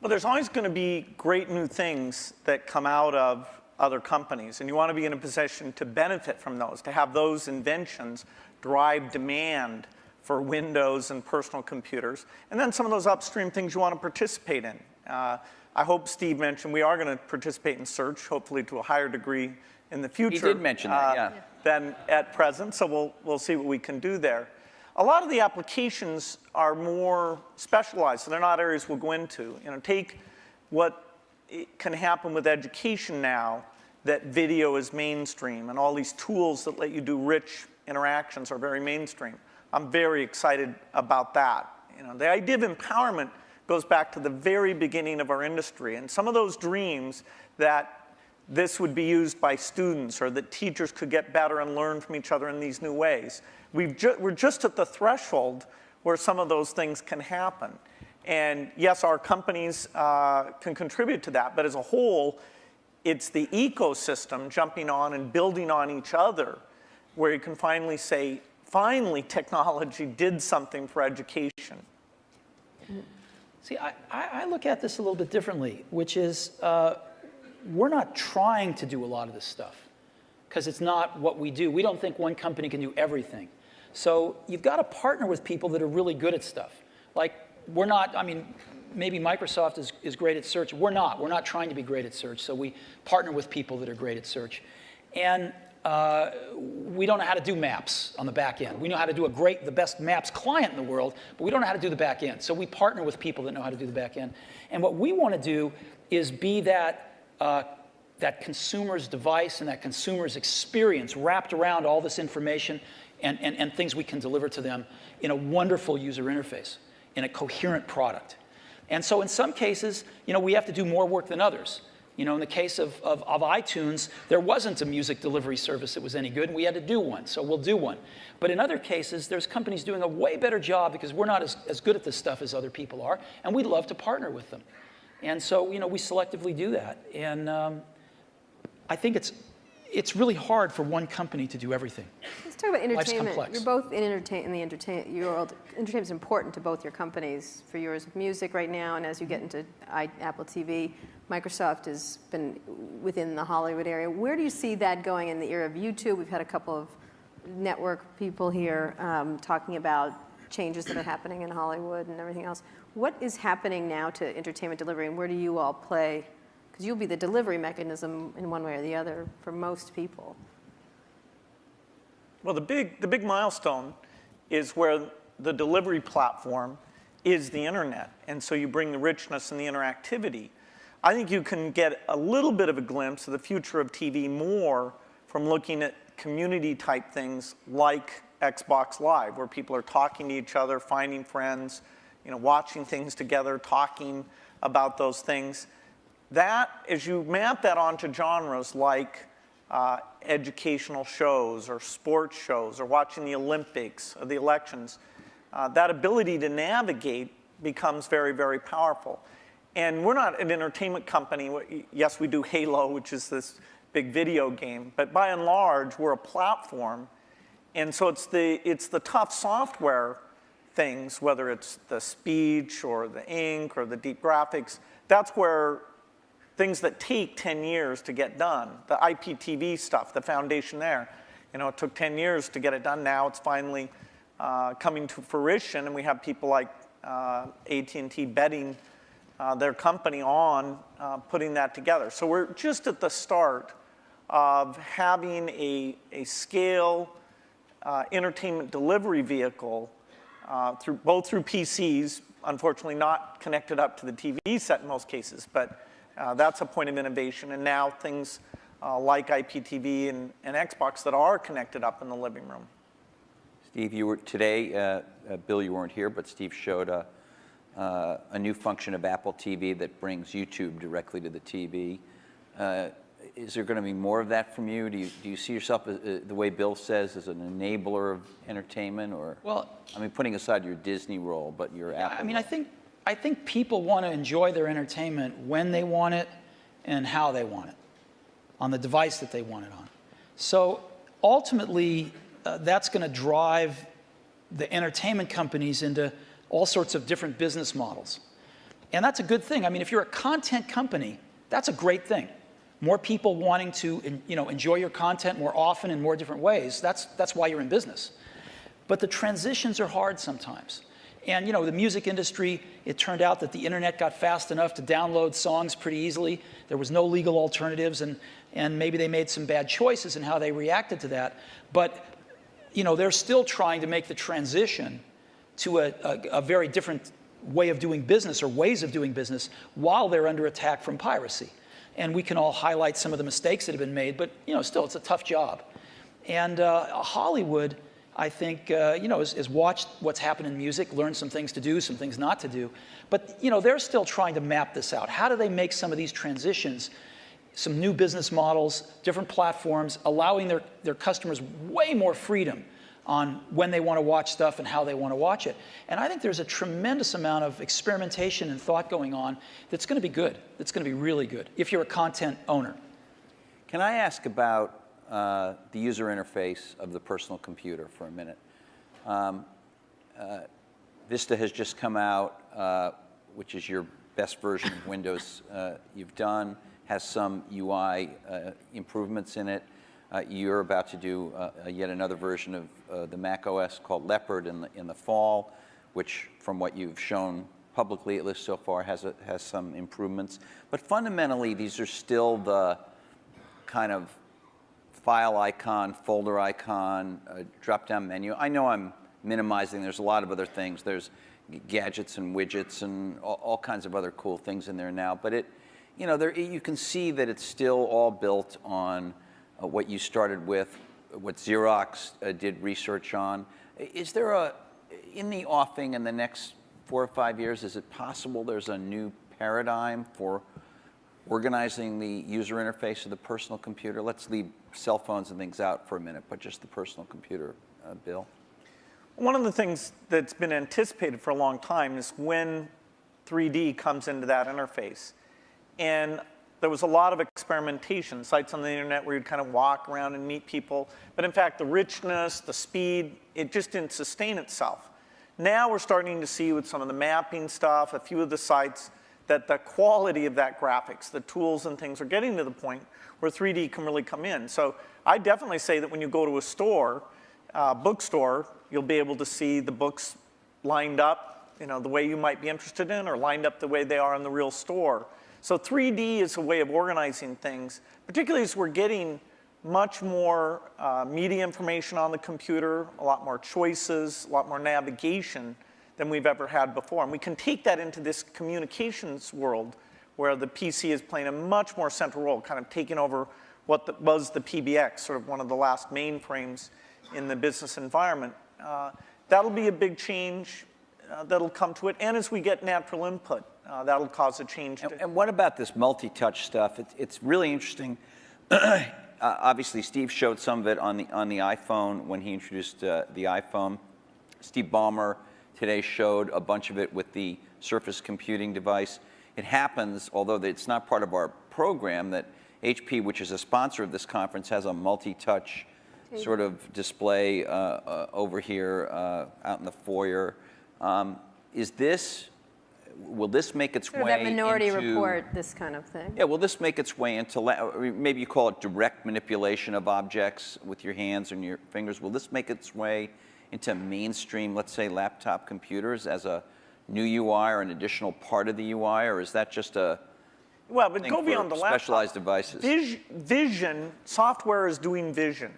Well, there's always going to be great new things that come out of other companies, and you want to be in a position to benefit from those, to have those inventions drive demand for Windows and personal computers, and then some of those upstream things you want to participate in. I hope Steve mentioned we are going to participate in search, hopefully to a higher degree in the future. He did mention that, yeah. Than at present, so we'll see what we can do there. A lot of the applications are more specialized, so they're not areas we'll go into. Take what can happen with education now, that video is mainstream, and all these tools that let you do rich interactions are very mainstream. I'm very excited about that. The idea of empowerment goes back to the very beginning of our industry, and some of those dreams that this would be used by students or that teachers could get better and learn from each other in these new ways. We're just at the threshold where some of those things can happen. And yes, our companies can contribute to that, but as a whole, it's the ecosystem jumping on and building on each other where you can finally say, finally technology did something for education. See, I look at this a little bit differently, which is we're not trying to do a lot of this stuff because it's not what we do. We don't think one company can do everything. So you've got to partner with people that are really good at stuff. Like, we're not, I mean, maybe Microsoft is great at search. We're not. We're not trying to be great at search. So we partner with people that are great at search. And we don't know how to do maps on the back end. We know how to do the best maps client in the world, but we don't know how to do the back end. So we partner with people that know how to do the back end. And what we want to do is be that consumer's device and that consumer's experience wrapped around all this information and things we can deliver to them in a wonderful user interface, in a coherent product. And so in some cases, we have to do more work than others. In the case of iTunes, there wasn't a music delivery service that was any good, and we had to do one, so we'll do one. But in other cases, there's companies doing a way better job because we're not as good at this stuff as other people are, and we'd love to partner with them. And so, we selectively do that. And I think it's really hard for one company to do everything. Let's talk about entertainment. Life's complex. You're both in the entertainment world. Entertainment is important to both your companies. For yours with music right now, and as you get into Apple TV, Microsoft has been within the Hollywood area. Where do you see that going in the era of YouTube? We've had a couple of network people here talking about changes that are happening in Hollywood and everything else. What is happening now to entertainment delivery, and where do you all play? Because you'll be the delivery mechanism in one way or the other for most people. Well, the big milestone is where the delivery platform is the internet. And so you bring the richness and the interactivity. I think you can get a little bit of a glimpse of the future of TV more from looking at community type things like Xbox Live, where people are talking to each other, finding friends, watching things together, talking about those things. That, as you map that onto genres like educational shows or sports shows or watching the Olympics or the elections, that ability to navigate becomes very, very powerful. And we're not an entertainment company. Yes, we do Halo, which is this big video game, but by and large, we're a platform. And so it's the tough software things, whether it's the speech or the ink or the deep graphics, that's where things that take 10 years to get done, the IPTV stuff, the foundation there, it took 10 years to get it done. Now it's finally coming to fruition, and we have people like AT&T betting their company on putting that together. So we're just at the start of having a scale entertainment delivery vehicle both through PCs, unfortunately not connected up to the TV set in most cases, but that's a point of innovation. And now things like IPTV and Xbox that are connected up in the living room. Steve, you were today, Bill, you weren't here, but Steve showed a new function of Apple TV that brings YouTube directly to the TV. Is there going to be more of that from you? Do you see yourself, the way Bill says, as an enabler of entertainment? Or, well, I mean, putting aside your Disney role, but your Apple I mean, role. I think people want to enjoy their entertainment when they want it and how they want it, on the device that they want it on. So ultimately, that's going to drive the entertainment companies into all sorts of different business models. And that's a good thing. I mean, if you're a content company, that's a great thing. More people wanting to enjoy your content more often in more different ways, that's why you're in business. But the transitions are hard sometimes. And the music industry, it turned out that the internet got fast enough to download songs pretty easily. There was no legal alternatives, and maybe they made some bad choices in how they reacted to that. But they're still trying to make the transition to a very different way of doing business or ways of doing business while they're under attack from piracy. And we can all highlight some of the mistakes that have been made, but still, it's a tough job. And Hollywood, I think, has watched what's happened in music, learned some things to do, some things not to do. But they're still trying to map this out. How do they make some of these transitions, some new business models, different platforms, allowing their customers way more freedom on when they want to watch stuff and how they want to watch it. And I think there's a tremendous amount of experimentation and thought going on that's going to be good, that's going to be really good, if you're a content owner. Can I ask about the user interface of the personal computer for a minute? Vista has just come out, which is your best version of Windows you've done, has some UI improvements in it. You're about to do yet another version of the Mac OS called Leopard in the fall, which, from what you've shown publicly, at least so far, has some improvements. But fundamentally, these are still the kind of file icon, folder icon, drop-down menu. I know I'm minimizing. There's a lot of other things. There's gadgets and widgets and all kinds of other cool things in there now. But you can see that it's still all built on what you started with, what Xerox did research on. Is there in the offing in the next 4 or 5 years, is it possible there's a new paradigm for organizing the user interface of the personal computer? Let's leave cell phones and things out for a minute, but just the personal computer, Bill? One of the things that's been anticipated for a long time is when 3D comes into that interface. And there was a lot of experimentation, sites on the internet where you'd kind of walk around and meet people. But in fact, the richness, the speed, it just didn't sustain itself. Now we're starting to see with some of the mapping stuff, a few of the sites, that the quality of that graphics, the tools and things are getting to the point where 3D can really come in. So I definitely say that when you go to a store, bookstore, you'll be able to see the books lined up, the way you might be interested in, or lined up the way they are in the real store. So 3D is a way of organizing things, particularly as we're getting much more media information on the computer, a lot more choices, a lot more navigation than we've ever had before. And we can take that into this communications world where the PC is playing a much more central role, kind of taking over what was the PBX, sort of one of the last mainframes in the business environment. That'll be a big change that'll come to it. And as we get natural input, that'll cause a change. And what about this multi-touch stuff? It's really interesting. Obviously, Steve showed some of it on the iPhone when he introduced the iPhone. Steve Ballmer today showed a bunch of it with the Surface computing device. It happens, although it's not part of our program, that HP, which is a sponsor of this conference, has a multi-touch sort of display over here out in the foyer. Will this make its way that Minority into, Report, this kind of thing? Yeah, will this make its way into, maybe you call it direct manipulation of objects with your hands and your fingers. Will this make its way into mainstream, let's say, laptop computers as a new UI or an additional part of the UI, or is that just a well, but go beyond the laptop. Specialized devices? Vision, software is doing vision.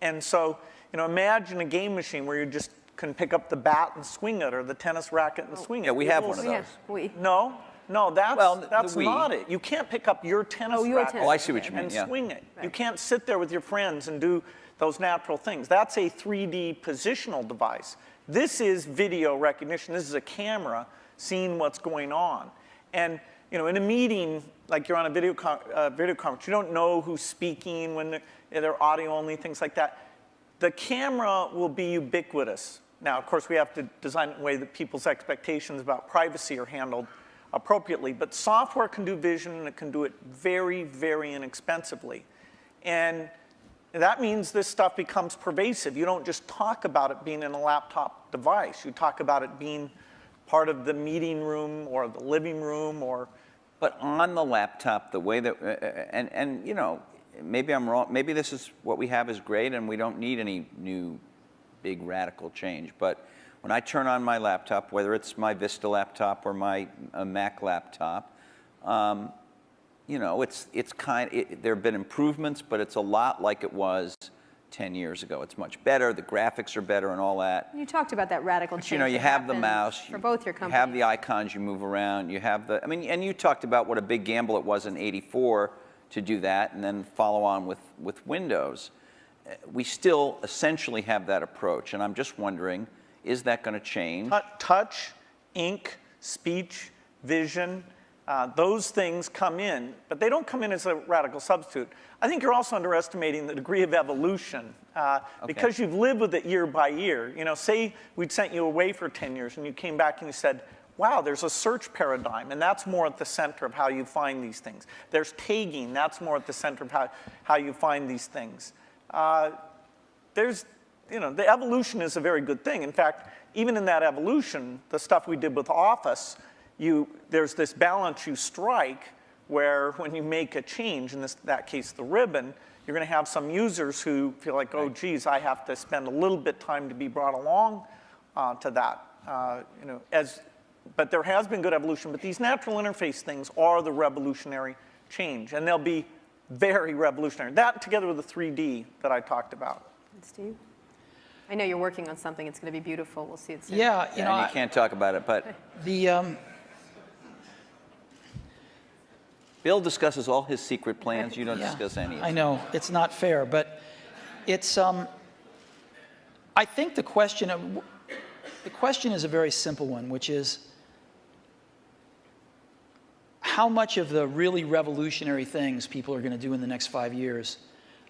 And so, imagine a game machine where you just can pick up the bat and swing it, or the tennis racket and swing it. Yeah, we have one of those. Yeah, No, that's not it. You can't pick up your tennis racket I see what you mean. and Yeah. swing it. Right. You can't sit there with your friends and do those natural things. That's a 3D positional device. This is video recognition. This is a camera seeing what's going on. And in a meeting, like you're on a video conference, you don't know who's speaking when they're audio only, things like that. The camera will be ubiquitous. Now, of course, we have to design it in a way that people's expectations about privacy are handled appropriately. But software can do vision, and it can do it very, very inexpensively. And that means this stuff becomes pervasive. You don't just talk about it being in a laptop device. You talk about it being part of the meeting room or the living room or... But on the laptop, the way that, maybe I'm wrong. Maybe this is what we have is great, and we don't need any new big radical change. But when I turn on my laptop, whether it's my Vista laptop or my Mac laptop, it's there have been improvements, but it's a lot like it was 10 years ago. It's much better. The graphics are better and all that. You talked about that radical change. You have the mouse. For both your companies. You have the icons you move around. You have and you talked about what a big gamble it was in '84 to do that and then follow on with Windows. We still essentially have that approach, and I'm just wondering, is that going to change? Touch, ink, speech, vision, those things come in, but they don't come in as a radical substitute. I think you're also underestimating the degree of evolution because you've lived with it year by year. Say we'd sent you away for 10 years and you came back and you said, wow, there's a search paradigm, and that's more at the center of how you find these things. There's tagging, that's more at the center of how you find these things. There's you know, the evolution is a very good thing. In fact, even in that evolution, the stuff we did with Office, there's this balance you strike where when you make a change, in that case the ribbon, you're going to have some users who feel like, oh, geez, I have to spend a little bit time to be brought along to that. You know, but there has been good evolution, but these natural interface things are the revolutionary change, and they'll be very revolutionary. That together with the 3D that I talked about. Steve? I know you're working on something. It's going to be beautiful. We'll see it soon. Yeah, you know, And you can't talk about it, but Bill discusses all his secret plans. You don't discuss any of I them. know, it's not fair, but it's, I think the question is a very simple one, which is, how much of the really revolutionary things people are going to do in the next 5 years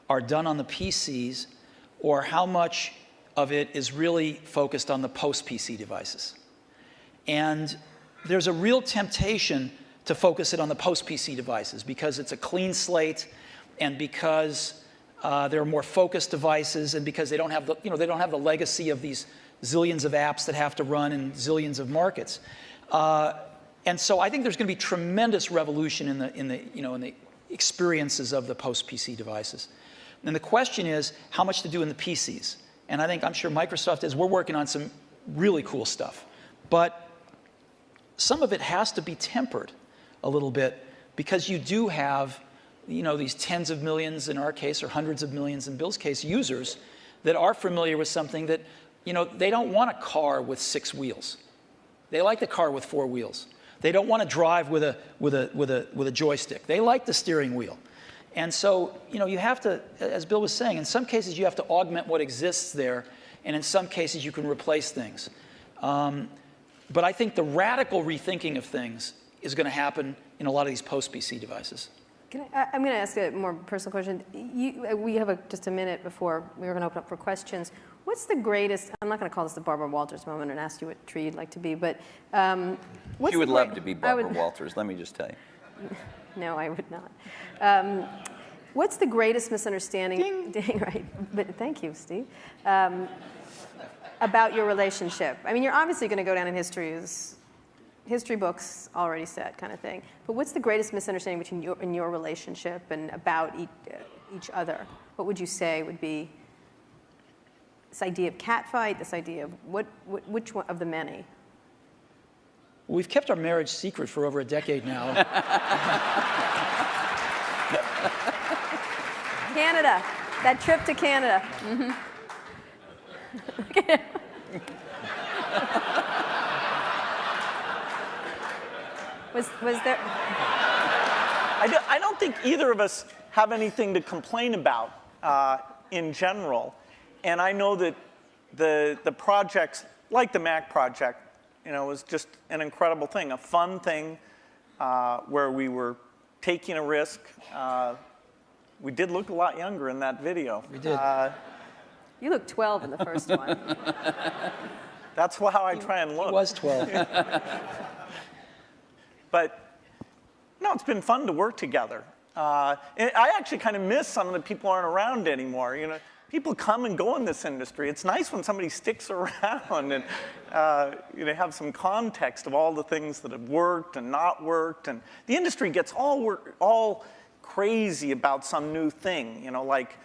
are done on the PCs, or how much of it is really focused on the post-PC devices? And there's a real temptation to focus it on the post-PC devices because it's a clean slate, and because there are more focused devices, and because they don't have the, you know, they don't have the legacy of these zillions of apps that have to run in zillions of markets. And so I think there's going to be tremendous revolution in the experiences of the post-PC devices. And the question is how much to do in the PCs. And I'm sure Microsoft is. We're working on some really cool stuff, but some of it has to be tempered a little bit because you do have, you know, these tens of millions in our case, or hundreds of millions in Bill's case, users that are familiar with something that, you know, they don't want a car with 6 wheels. They like the car with 4 wheels. They don't want to drive with a joystick. They like the steering wheel. And so, you know, you have to, as Bill was saying, in some cases you have to augment what exists there, and in some cases you can replace things. But I think the radical rethinking of things is going to happen in a lot of these post-PC devices. I'm going to ask a more personal question. We have just a minute before we're going to open up for questions. What's the greatest, I'm not going to call this the Barbara Walters moment and ask you what tree you'd like to be, but what's You would love to be Barbara Walters, let me just tell you. No, I would not. What's the greatest misunderstanding, ding, right, but thank you, Steve, about your relationship? I mean, you're obviously going to go down in history as history books already said kind of thing, but what's the greatest misunderstanding between your relationship and about each other? What would you say would be this idea of catfight, this idea of which one of the many? We've kept our marriage secret for over a decade now. Canada, that trip to Canada. Mm-hmm. Was there? I don't think either of us have anything to complain about in general. And I know that the projects, like the Mac project, you know, was just an incredible thing, a fun thing where we were taking a risk. We did look a lot younger in that video. We did. You look 12 in the first one. That's how I try and look. He was 12. But no, it's been fun to work together. And I actually kind of miss some of the people aren't around anymore. You know, people come and go in this industry. It's nice when somebody sticks around and you know, have some context of all the things that have worked and not worked. And the industry gets all crazy about some new thing. You know, like,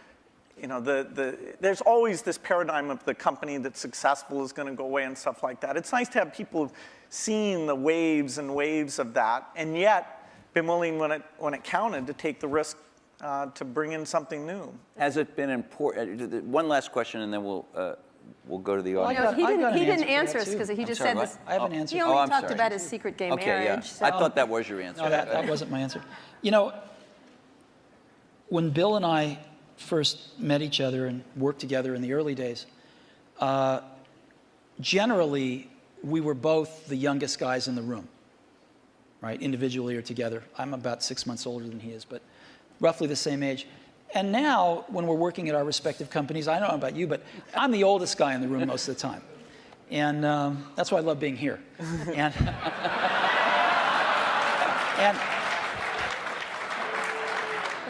you know, there's always this paradigm of the company that's successful is going to go away and stuff like that. It's nice to have people who've seen the waves and waves of that, and yet been willing, when it counted, to take the risk to bring in something new. Has it been important? One last question, and then we'll go to the audience. No, he didn't answer us because he just said this. I have an answer. He only talked about his secret gay marriage. Yeah. So. I thought that was your answer. No, that wasn't my answer. You know, when Bill and I first met each other and worked together in the early days, generally, we were both the youngest guys in the room, right, individually or together. I'm about 6 months older than he is, but roughly the same age. And now, when we're working at our respective companies, I don't know about you, but I'm the oldest guy in the room most of the time. And that's why I love being here. And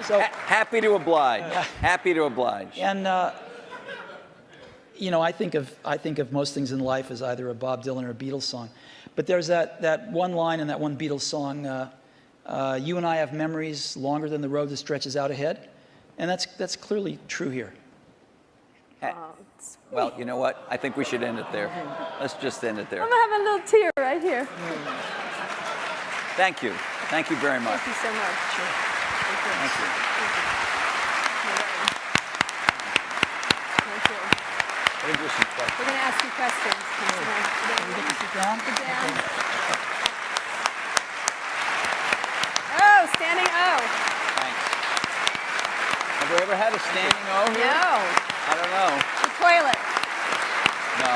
so, happy to oblige. Happy to oblige. And, you know, I think of most things in life as either a Bob Dylan or a Beatles song. But there's that one line in that one Beatles song, you and I have memories longer than the road that stretches out ahead. And that's clearly true here. Well, you know what? I think we should end it there. Let's just end it there. I'm going to have a little tear right here. Thank you. Thank you very much. Thank you so much. Sure. Thank you. Thank you. We're going to ask you questions. Can we get to sit down? Sit down. Oh, standing O. Thanks. Have we ever had a standing O here? No. I don't know. The toilet. No.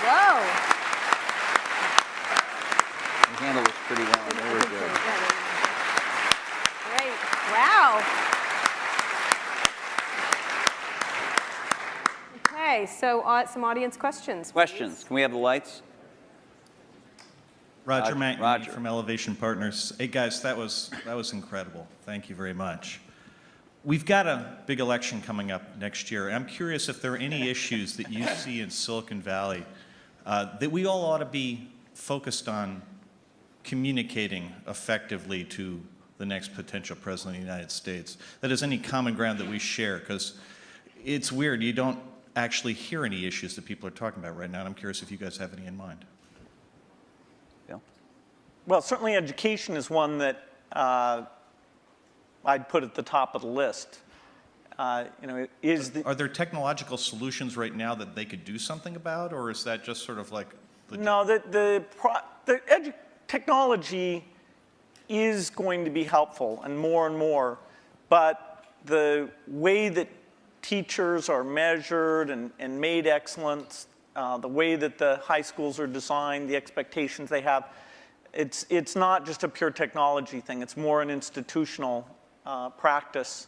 Whoa. You handled this pretty well. Very good. Great. Wow. Okay, so some audience questions. Questions. Please. Can we have the lights? Roger Mackey Roger. from Elevation Partners. Hey guys, that was incredible. Thank you very much. We've got a big election coming up next year. I'm curious if there are any issues that you see in Silicon Valley that we all ought to be focused on communicating effectively to the next potential president of the United States. That is any common ground that we share, because it's weird. You don't actually hear any issues that people are talking about right now, and I'm curious if you guys have any in mind. Bill? Well, certainly education is one that I'd put at the top of the list. You know, Are there technological solutions right now that they could do something about, or is that just sort of like No, technology is going to be helpful and more, but the way that teachers are measured and made excellent, the way that the high schools are designed, the expectations they have, it's not just a pure technology thing. It's more an institutional practice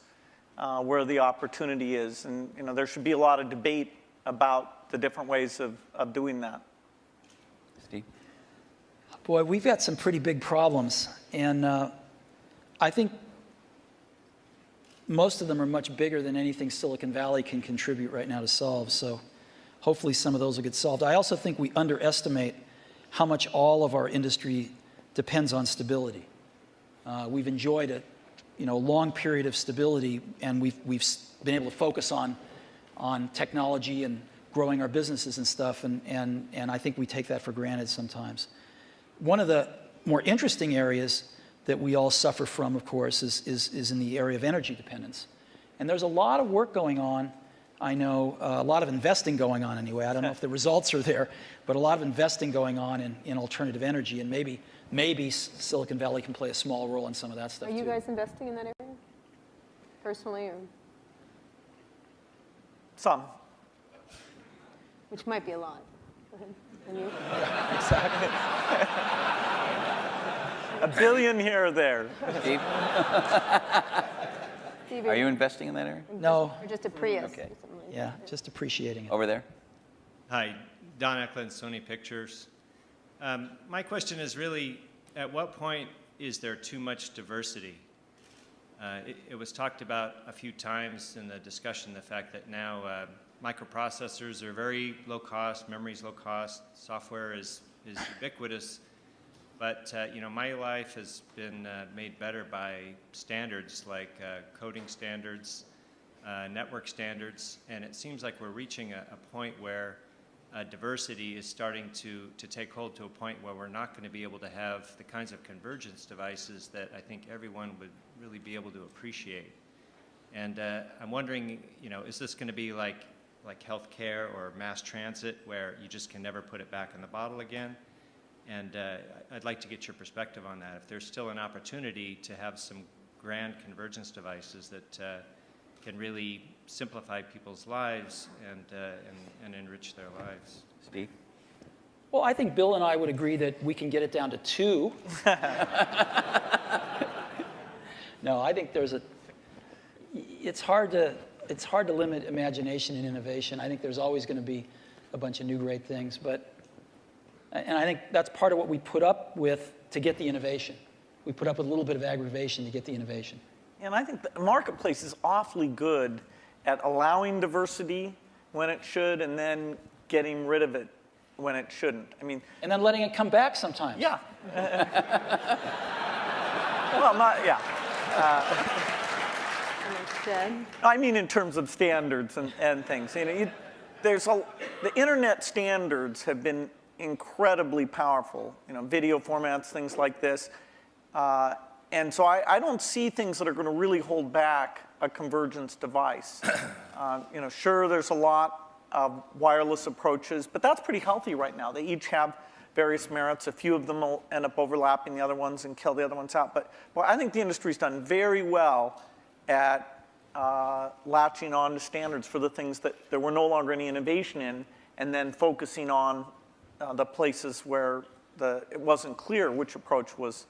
where the opportunity is. And you know, there should be a lot of debate about the different ways of doing that. Steve? Boy, we've got some pretty big problems. And I think most of them are much bigger than anything Silicon Valley can contribute right now to solve. So hopefully some of those will get solved. I also think we underestimate how much all of our industry depends on stability. We've enjoyed a long period of stability, and we've been able to focus on technology and growing our businesses and stuff, and I think we take that for granted sometimes. One of the more interesting areas that we all suffer from, of course, is in the area of energy dependence. And there's a lot of work going on. I know a lot of investing going on anyway. I don't know if the results are there, but a lot of investing going on in alternative energy, and maybe Silicon Valley can play a small role in some of that stuff too. Are you guys investing in that area, personally, or? Some. Which might be a lot. Go ahead. And you? Exactly. $1 billion here or there. Steve? Steve, Are you investing in that area? No. Or just a Prius? Okay. Or something like Yeah, that. just appreciating it. Over there? Hi, Don Eklund, Sony Pictures. My question is really, at what point is there too much diversity? It was talked about a few times in the discussion, the fact that now microprocessors are very low cost, memory's low cost, software is ubiquitous. But my life has been made better by standards like coding standards, network standards, and it seems like we're reaching a point where diversity is starting to take hold to a point where we're not going to be able to have the kinds of convergence devices that I think everyone would really be able to appreciate. And I'm wondering, is this going to be like healthcare or mass transit, where you just can never put it back in the bottle again? And I'd like to get your perspective on that. If there's still an opportunity to have some grand convergence devices that can really simplify people's lives and enrich their lives. Steve? Well, I think Bill and I would agree that we can get it down to 2. No, I think it's hard to limit imagination and innovation. I think there's always going to be a bunch of new great things, but And I think that's part of what we put up with to get the innovation. We put up with a little bit of aggravation to get the innovation. And I think the marketplace is awfully good at allowing diversity when it should and then getting rid of it when it shouldn't. I mean, and then letting it come back sometimes. Yeah. Well, not, yeah. I mean in terms of standards and things. You know, the internet standards have been incredibly powerful. You know, video formats, things like this. And so I don't see things that are going to really hold back a convergence device. You know, sure, there's a lot of wireless approaches, but that's pretty healthy right now. They each have various merits. A few of them will end up overlapping the other ones and kill the other ones out. But well, I think the industry's done very well at latching on to standards for the things that there were no longer any innovation in, and then focusing on the places where it wasn't clear which approach was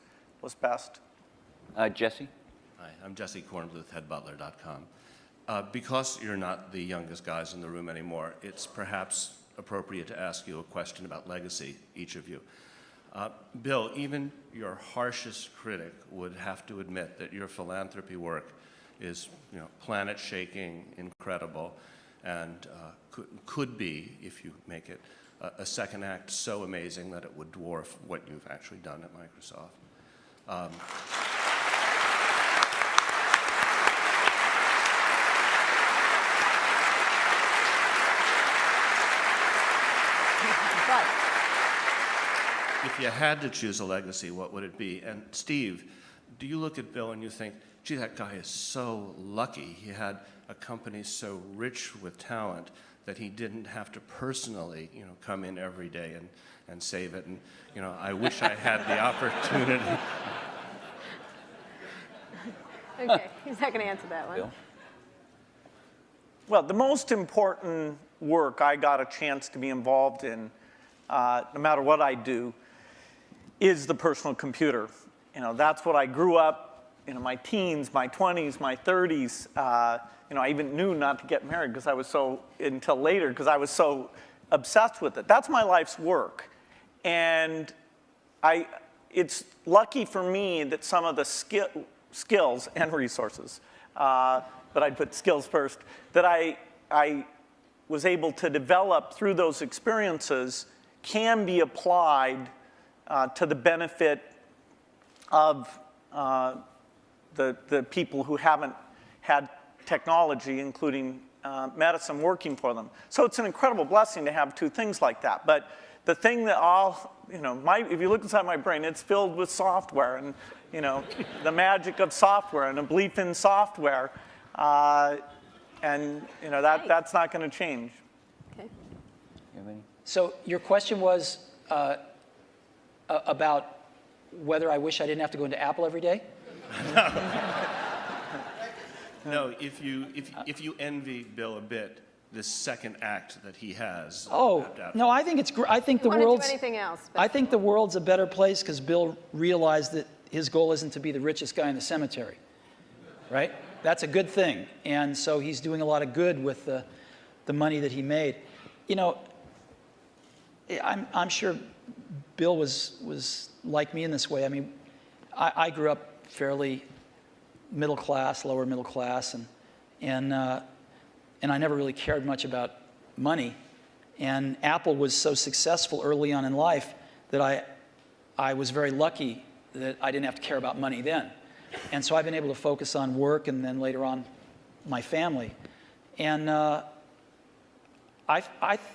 best. Jesse? Hi, I'm Jesse Korn with headbutler.com. Because you're not the youngest guys in the room anymore, it's perhaps appropriate to ask you a question about legacy, each of you. Bill, even your harshest critic would have to admit that your philanthropy work is, you know, planet-shaking, incredible, and could be, if you make it, a second act so amazing that it would dwarf what you've actually done at Microsoft. If you had to choose a legacy, what would it be? And Steve, do you look at Bill and you think, gee, that guy is so lucky. He had a company so rich with talent that he didn't have to personally, you know, come in every day and save it. And, you know, I wish I had the opportunity. Okay, he's not going to answer that one. Bill? Well, the most important work I got a chance to be involved in, no matter what I do, is the personal computer. You know, that's what I grew up, you know, my teens, my 20s, my 30s. You know, I even knew not to get married because I was until later, because I was so obsessed with it. That's my life's work. And it's lucky for me that some of the skills and resources, but I'd put skills first, that I was able to develop through those experiences can be applied to the benefit of the people who haven't had technology, including medicine, working for them. So it's an incredible blessing to have two things like that. But the thing that you know, if you look inside my brain, it's filled with software and, you know, the magic of software and a belief in software. And, you know, that's not going to change. Okay. So your question was about whether I wish I didn't have to go into Apple every day? No, if you envy Bill a bit, this second act that he has. Oh, no, I think it's great. I think the world's. Do anything else, I think the world's a better place because Bill realized that his goal isn't to be the richest guy in the cemetery, right? That's a good thing, and so he's doing a lot of good with the money that he made. You know, I'm sure Bill was like me in this way. I mean, I grew up fairly middle class, lower middle class, and I never really cared much about money. And Apple was so successful early on in life that I was very lucky that I didn't have to care about money then. And so I've been able to focus on work and then later on my family. And I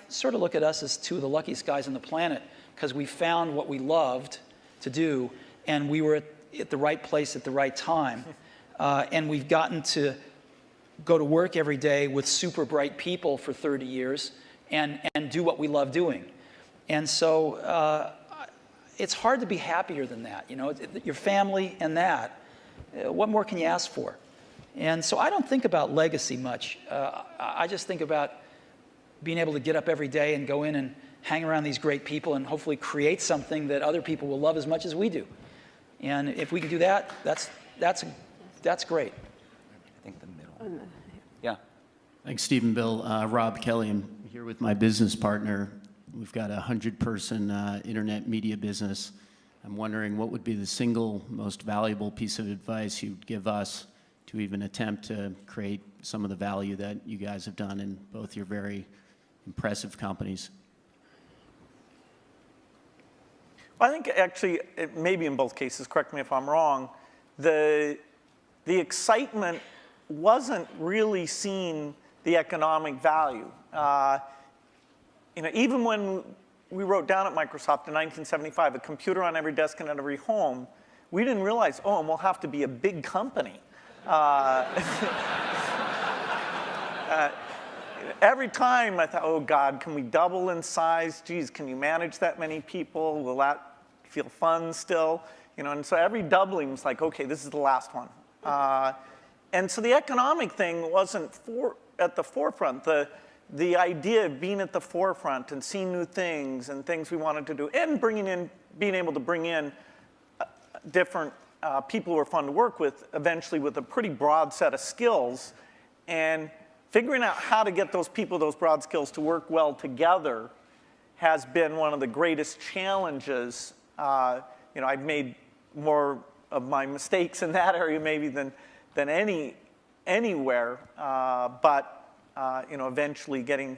sort of look at us as two of the luckiest guys on the planet because we found what we loved to do and we were at the right place at the right time. And we've gotten to go to work every day with super bright people for 30 years and do what we love doing. And so it's hard to be happier than that. You know, your family and that. What more can you ask for? And so I don't think about legacy much. I just think about being able to get up every day and go in and hang around these great people and hopefully create something that other people will love as much as we do. And if we can do that, that's great. I think the middle. Yeah. Thanks, Steve and Bill. Rob Kelly. I'm here with my business partner. We've got a 100-person internet media business. I'm wondering what would be the single most valuable piece of advice you'd give us to even attempt to create some of the value that you guys have done in both your very impressive companies. I think actually, maybe in both cases, correct me if I'm wrong, the excitement wasn't really seeing the economic value. Even when we wrote down at Microsoft in 1975, a computer on every desk and at every home, we didn't realize, oh, and we'll have to be a big company. Every time I thought, oh God, can we double in size? Geez, can you manage that many people? Will that feel fun still? And so every doubling was like, okay, this is the last one. And so the economic thing wasn't at the forefront. The idea of being at the forefront and seeing new things and things we wanted to do, and being able to bring in different people who are fun to work with, eventually with a pretty broad set of skills, and figuring out how to get those people, those broad skills, to work well together has been one of the greatest challenges. I've made more of my mistakes in that area maybe than anywhere, but eventually getting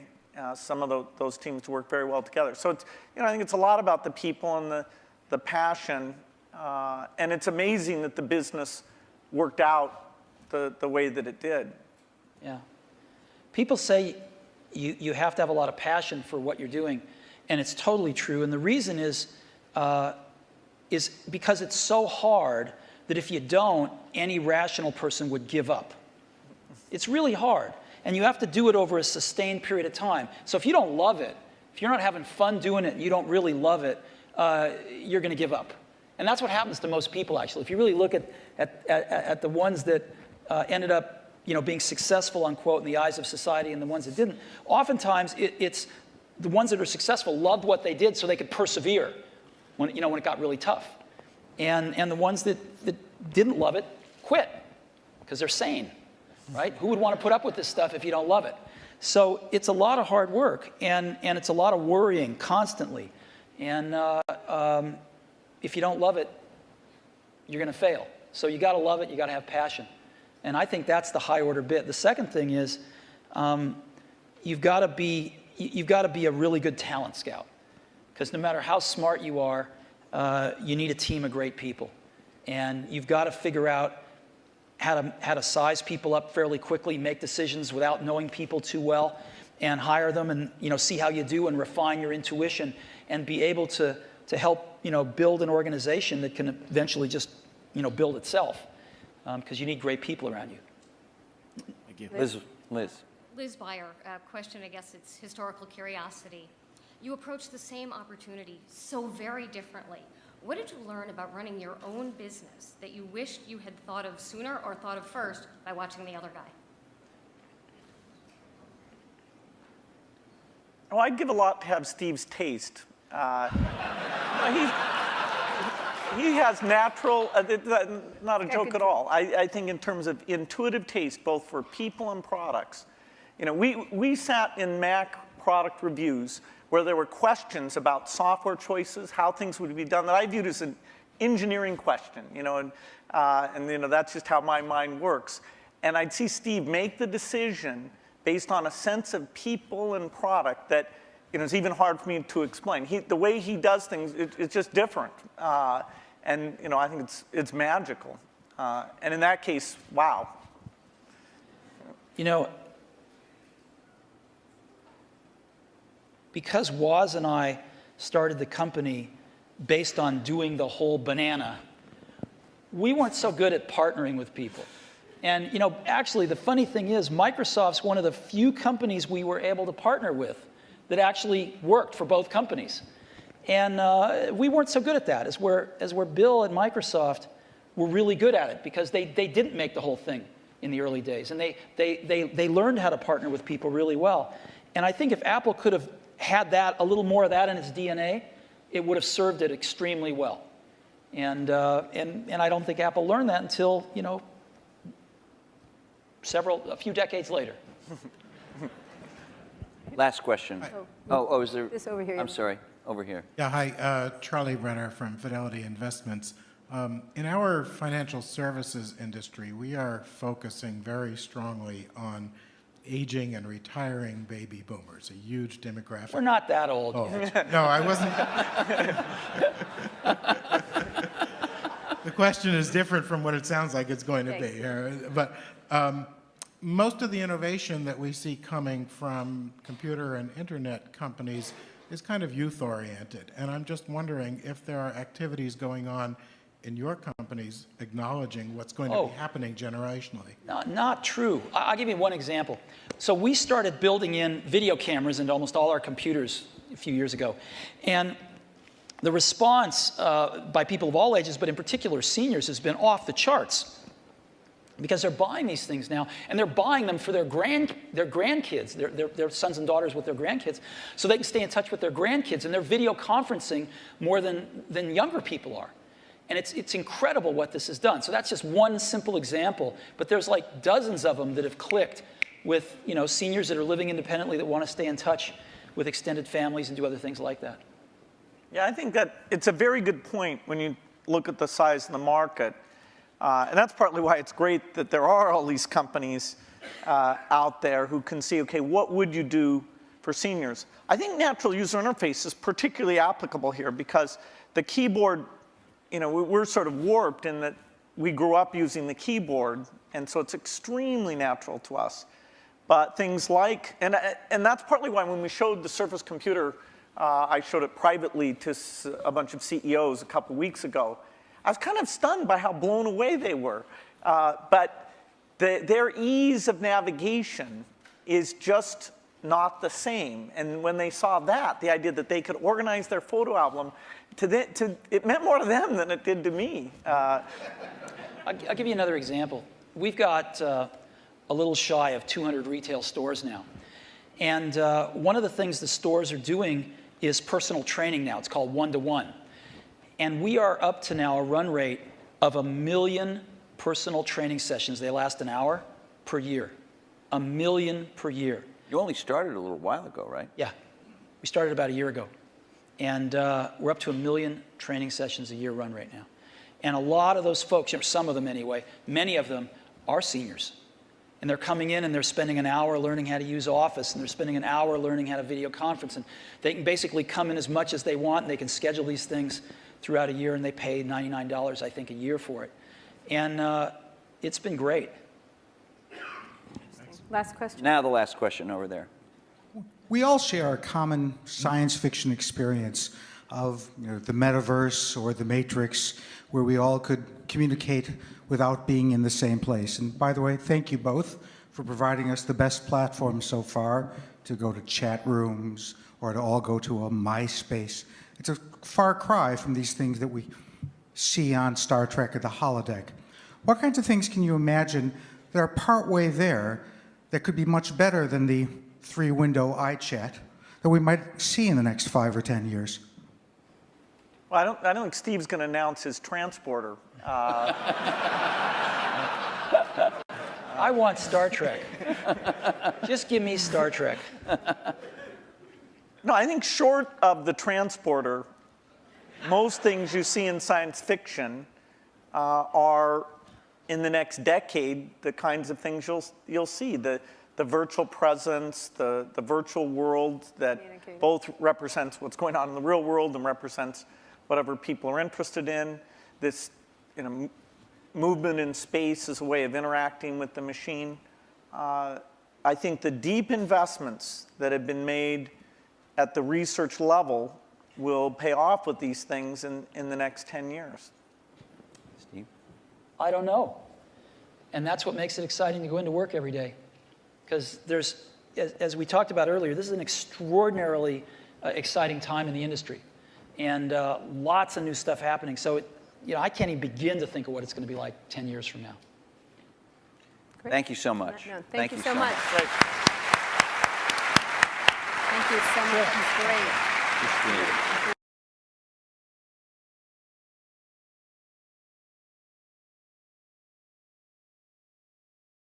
some of those teams to work very well together. So it's, I think it's a lot about the people and the passion, and it's amazing that the business worked out the way that it did. Yeah. People say you have to have a lot of passion for what you're doing, and it's totally true. And the reason is because it's so hard that if you don't, any rational person would give up. It's really hard, and you have to do it over a sustained period of time. So if you don't love it, if you're not having fun doing it and you don't really love it, you're going to give up. And that's what happens to most people, actually. If you really look at the ones that ended up being successful, unquote, in the eyes of society and the ones that didn't, oftentimes it's the ones that are successful loved what they did so they could persevere when it got really tough. And the ones that didn't love it quit because they're sane, right? Who would want to put up with this stuff if you don't love it? So it's a lot of hard work, and it's a lot of worrying constantly. And if you don't love it, you're going to fail. So you got to love it. You got to have passion. And I think that's the high order bit. The second thing is you've got to be a really good talent scout, because no matter how smart you are, you need a team of great people, and you've got to figure out how to size people up fairly quickly, make decisions without knowing people too well, and hire them, and see how you do and refine your intuition, and be able to help build an organization that can eventually just build itself. Because you need great people around you. Thank you. Liz Beyer, question, I guess it's historical curiosity. You approached the same opportunity so very differently. What did you learn about running your own business that you wished you had thought of sooner or thought of first by watching the other guy? Well, I'd give a lot to have Steve's taste. He has natural, not a joke at all. I think in terms of intuitive taste, both for people and products. We sat in Mac product reviews where there were questions about software choices, how things would be done, that I viewed as an engineering question, and that's just how my mind works. And I'd see Steve make the decision based on a sense of people and product that it's even hard for me to explain. The way he does things, it's just different. And I think it's magical. And in that case, wow. Because Woz and I started the company based on doing the whole banana, we weren't so good at partnering with people. And actually, the funny thing is, Microsoft's one of the few companies we were able to partner with that actually worked for both companies. And we weren't so good at that, as where Bill at Microsoft were really good at it, because they didn't make the whole thing in the early days. And they learned how to partner with people really well. And I think if Apple could have had a little more of that in its DNA, it would have served it extremely well. And I don't think Apple learned that until, a few decades later. Last question. Is there? This over here. I'm sorry, over here. Yeah, hi, Charlie Brenner from Fidelity Investments. In our financial services industry, we are focusing very strongly on aging and retiring baby boomers, a huge demographic. We're not that old. Oh, no, I wasn't. The question is different from what it sounds like it's going to be. But most of the innovation that we see coming from computer and internet companies is kind of youth-oriented. And I'm just wondering if there are activities going on in your companies acknowledging what's going to be happening generationally. Not true. I'll give you one example. So we started building in video cameras into almost all our computers a few years ago. And the response by people of all ages, but in particular seniors, has been off the charts. Because they're buying these things now, and they're buying them for their grandkids, their sons and daughters with their grandkids, so they can stay in touch with their grandkids, and they're video conferencing more than younger people are. And it's incredible what this has done. So that's just one simple example, but there's like dozens of them that have clicked with seniors that are living independently that want to stay in touch with extended families and do other things like that. Yeah, I think that it's a very good point when you look at the size of the market. And that's partly why it's great that there are all these companies out there who can see, okay, what would you do for seniors? I think natural user interface is particularly applicable here because the keyboard, we're sort of warped in that we grew up using the keyboard, and so it's extremely natural to us. But things like, and that's partly why when we showed the Surface computer, I showed it privately to a bunch of CEOs a couple weeks ago. I was kind of stunned by how blown away they were. But their ease of navigation is just not the same. And when they saw that, the idea that they could organize their photo album, it meant more to them than it did to me. I'll give you another example. We've got a little shy of 200 retail stores now. And one of the things the stores are doing is personal training now. It's called one-to-one. And we are up to now a run rate of 1 million personal training sessions. They last an hour per year. 1 million per year. You only started a little while ago, right? Yeah. We started about a year ago. And we're up to 1 million training sessions a year run rate now. And a lot of those folks, some of them anyway, many of them are seniors. And they're coming in and they're spending an hour learning how to use Office, and they're spending an hour learning how to video conference. And they can basically come in as much as they want, and they can schedule these things throughout a year, and they pay $99, I think, a year for it. And it's been great. Last question. Now the last question over there. We all share a common science fiction experience of the metaverse or the Matrix, where we all could communicate without being in the same place. And by the way, thank you both for providing us the best platform so far to go to chat rooms or to all go to a MySpace. It's a far cry from these things that we see on Star Trek or the holodeck. What kinds of things can you imagine that are partway there that could be much better than the 3-window iChat that we might see in the next 5 or 10 years? Well, I don't think Steve's going to announce his transporter. I want Star Trek. Just give me Star Trek. No, I think short of the transporter, most things you see in science fiction are, in the next decade, the kinds of things you'll see. The virtual presence, the virtual world that both represents what's going on in the real world and represents whatever people are interested in. This movement in space as a way of interacting with the machine. I think the deep investments that have been made at the research level will pay off with these things in the next 10 years. Steve? I don't know. And that's what makes it exciting to go into work every day. Because there's, as we talked about earlier, this is an extraordinarily exciting time in the industry. And lots of new stuff happening. So, I can't even begin to think of what it's going to be like 10 years from now. Great. Thank you so much. Thank you so much. Thank you so much. It's great. Appreciate it.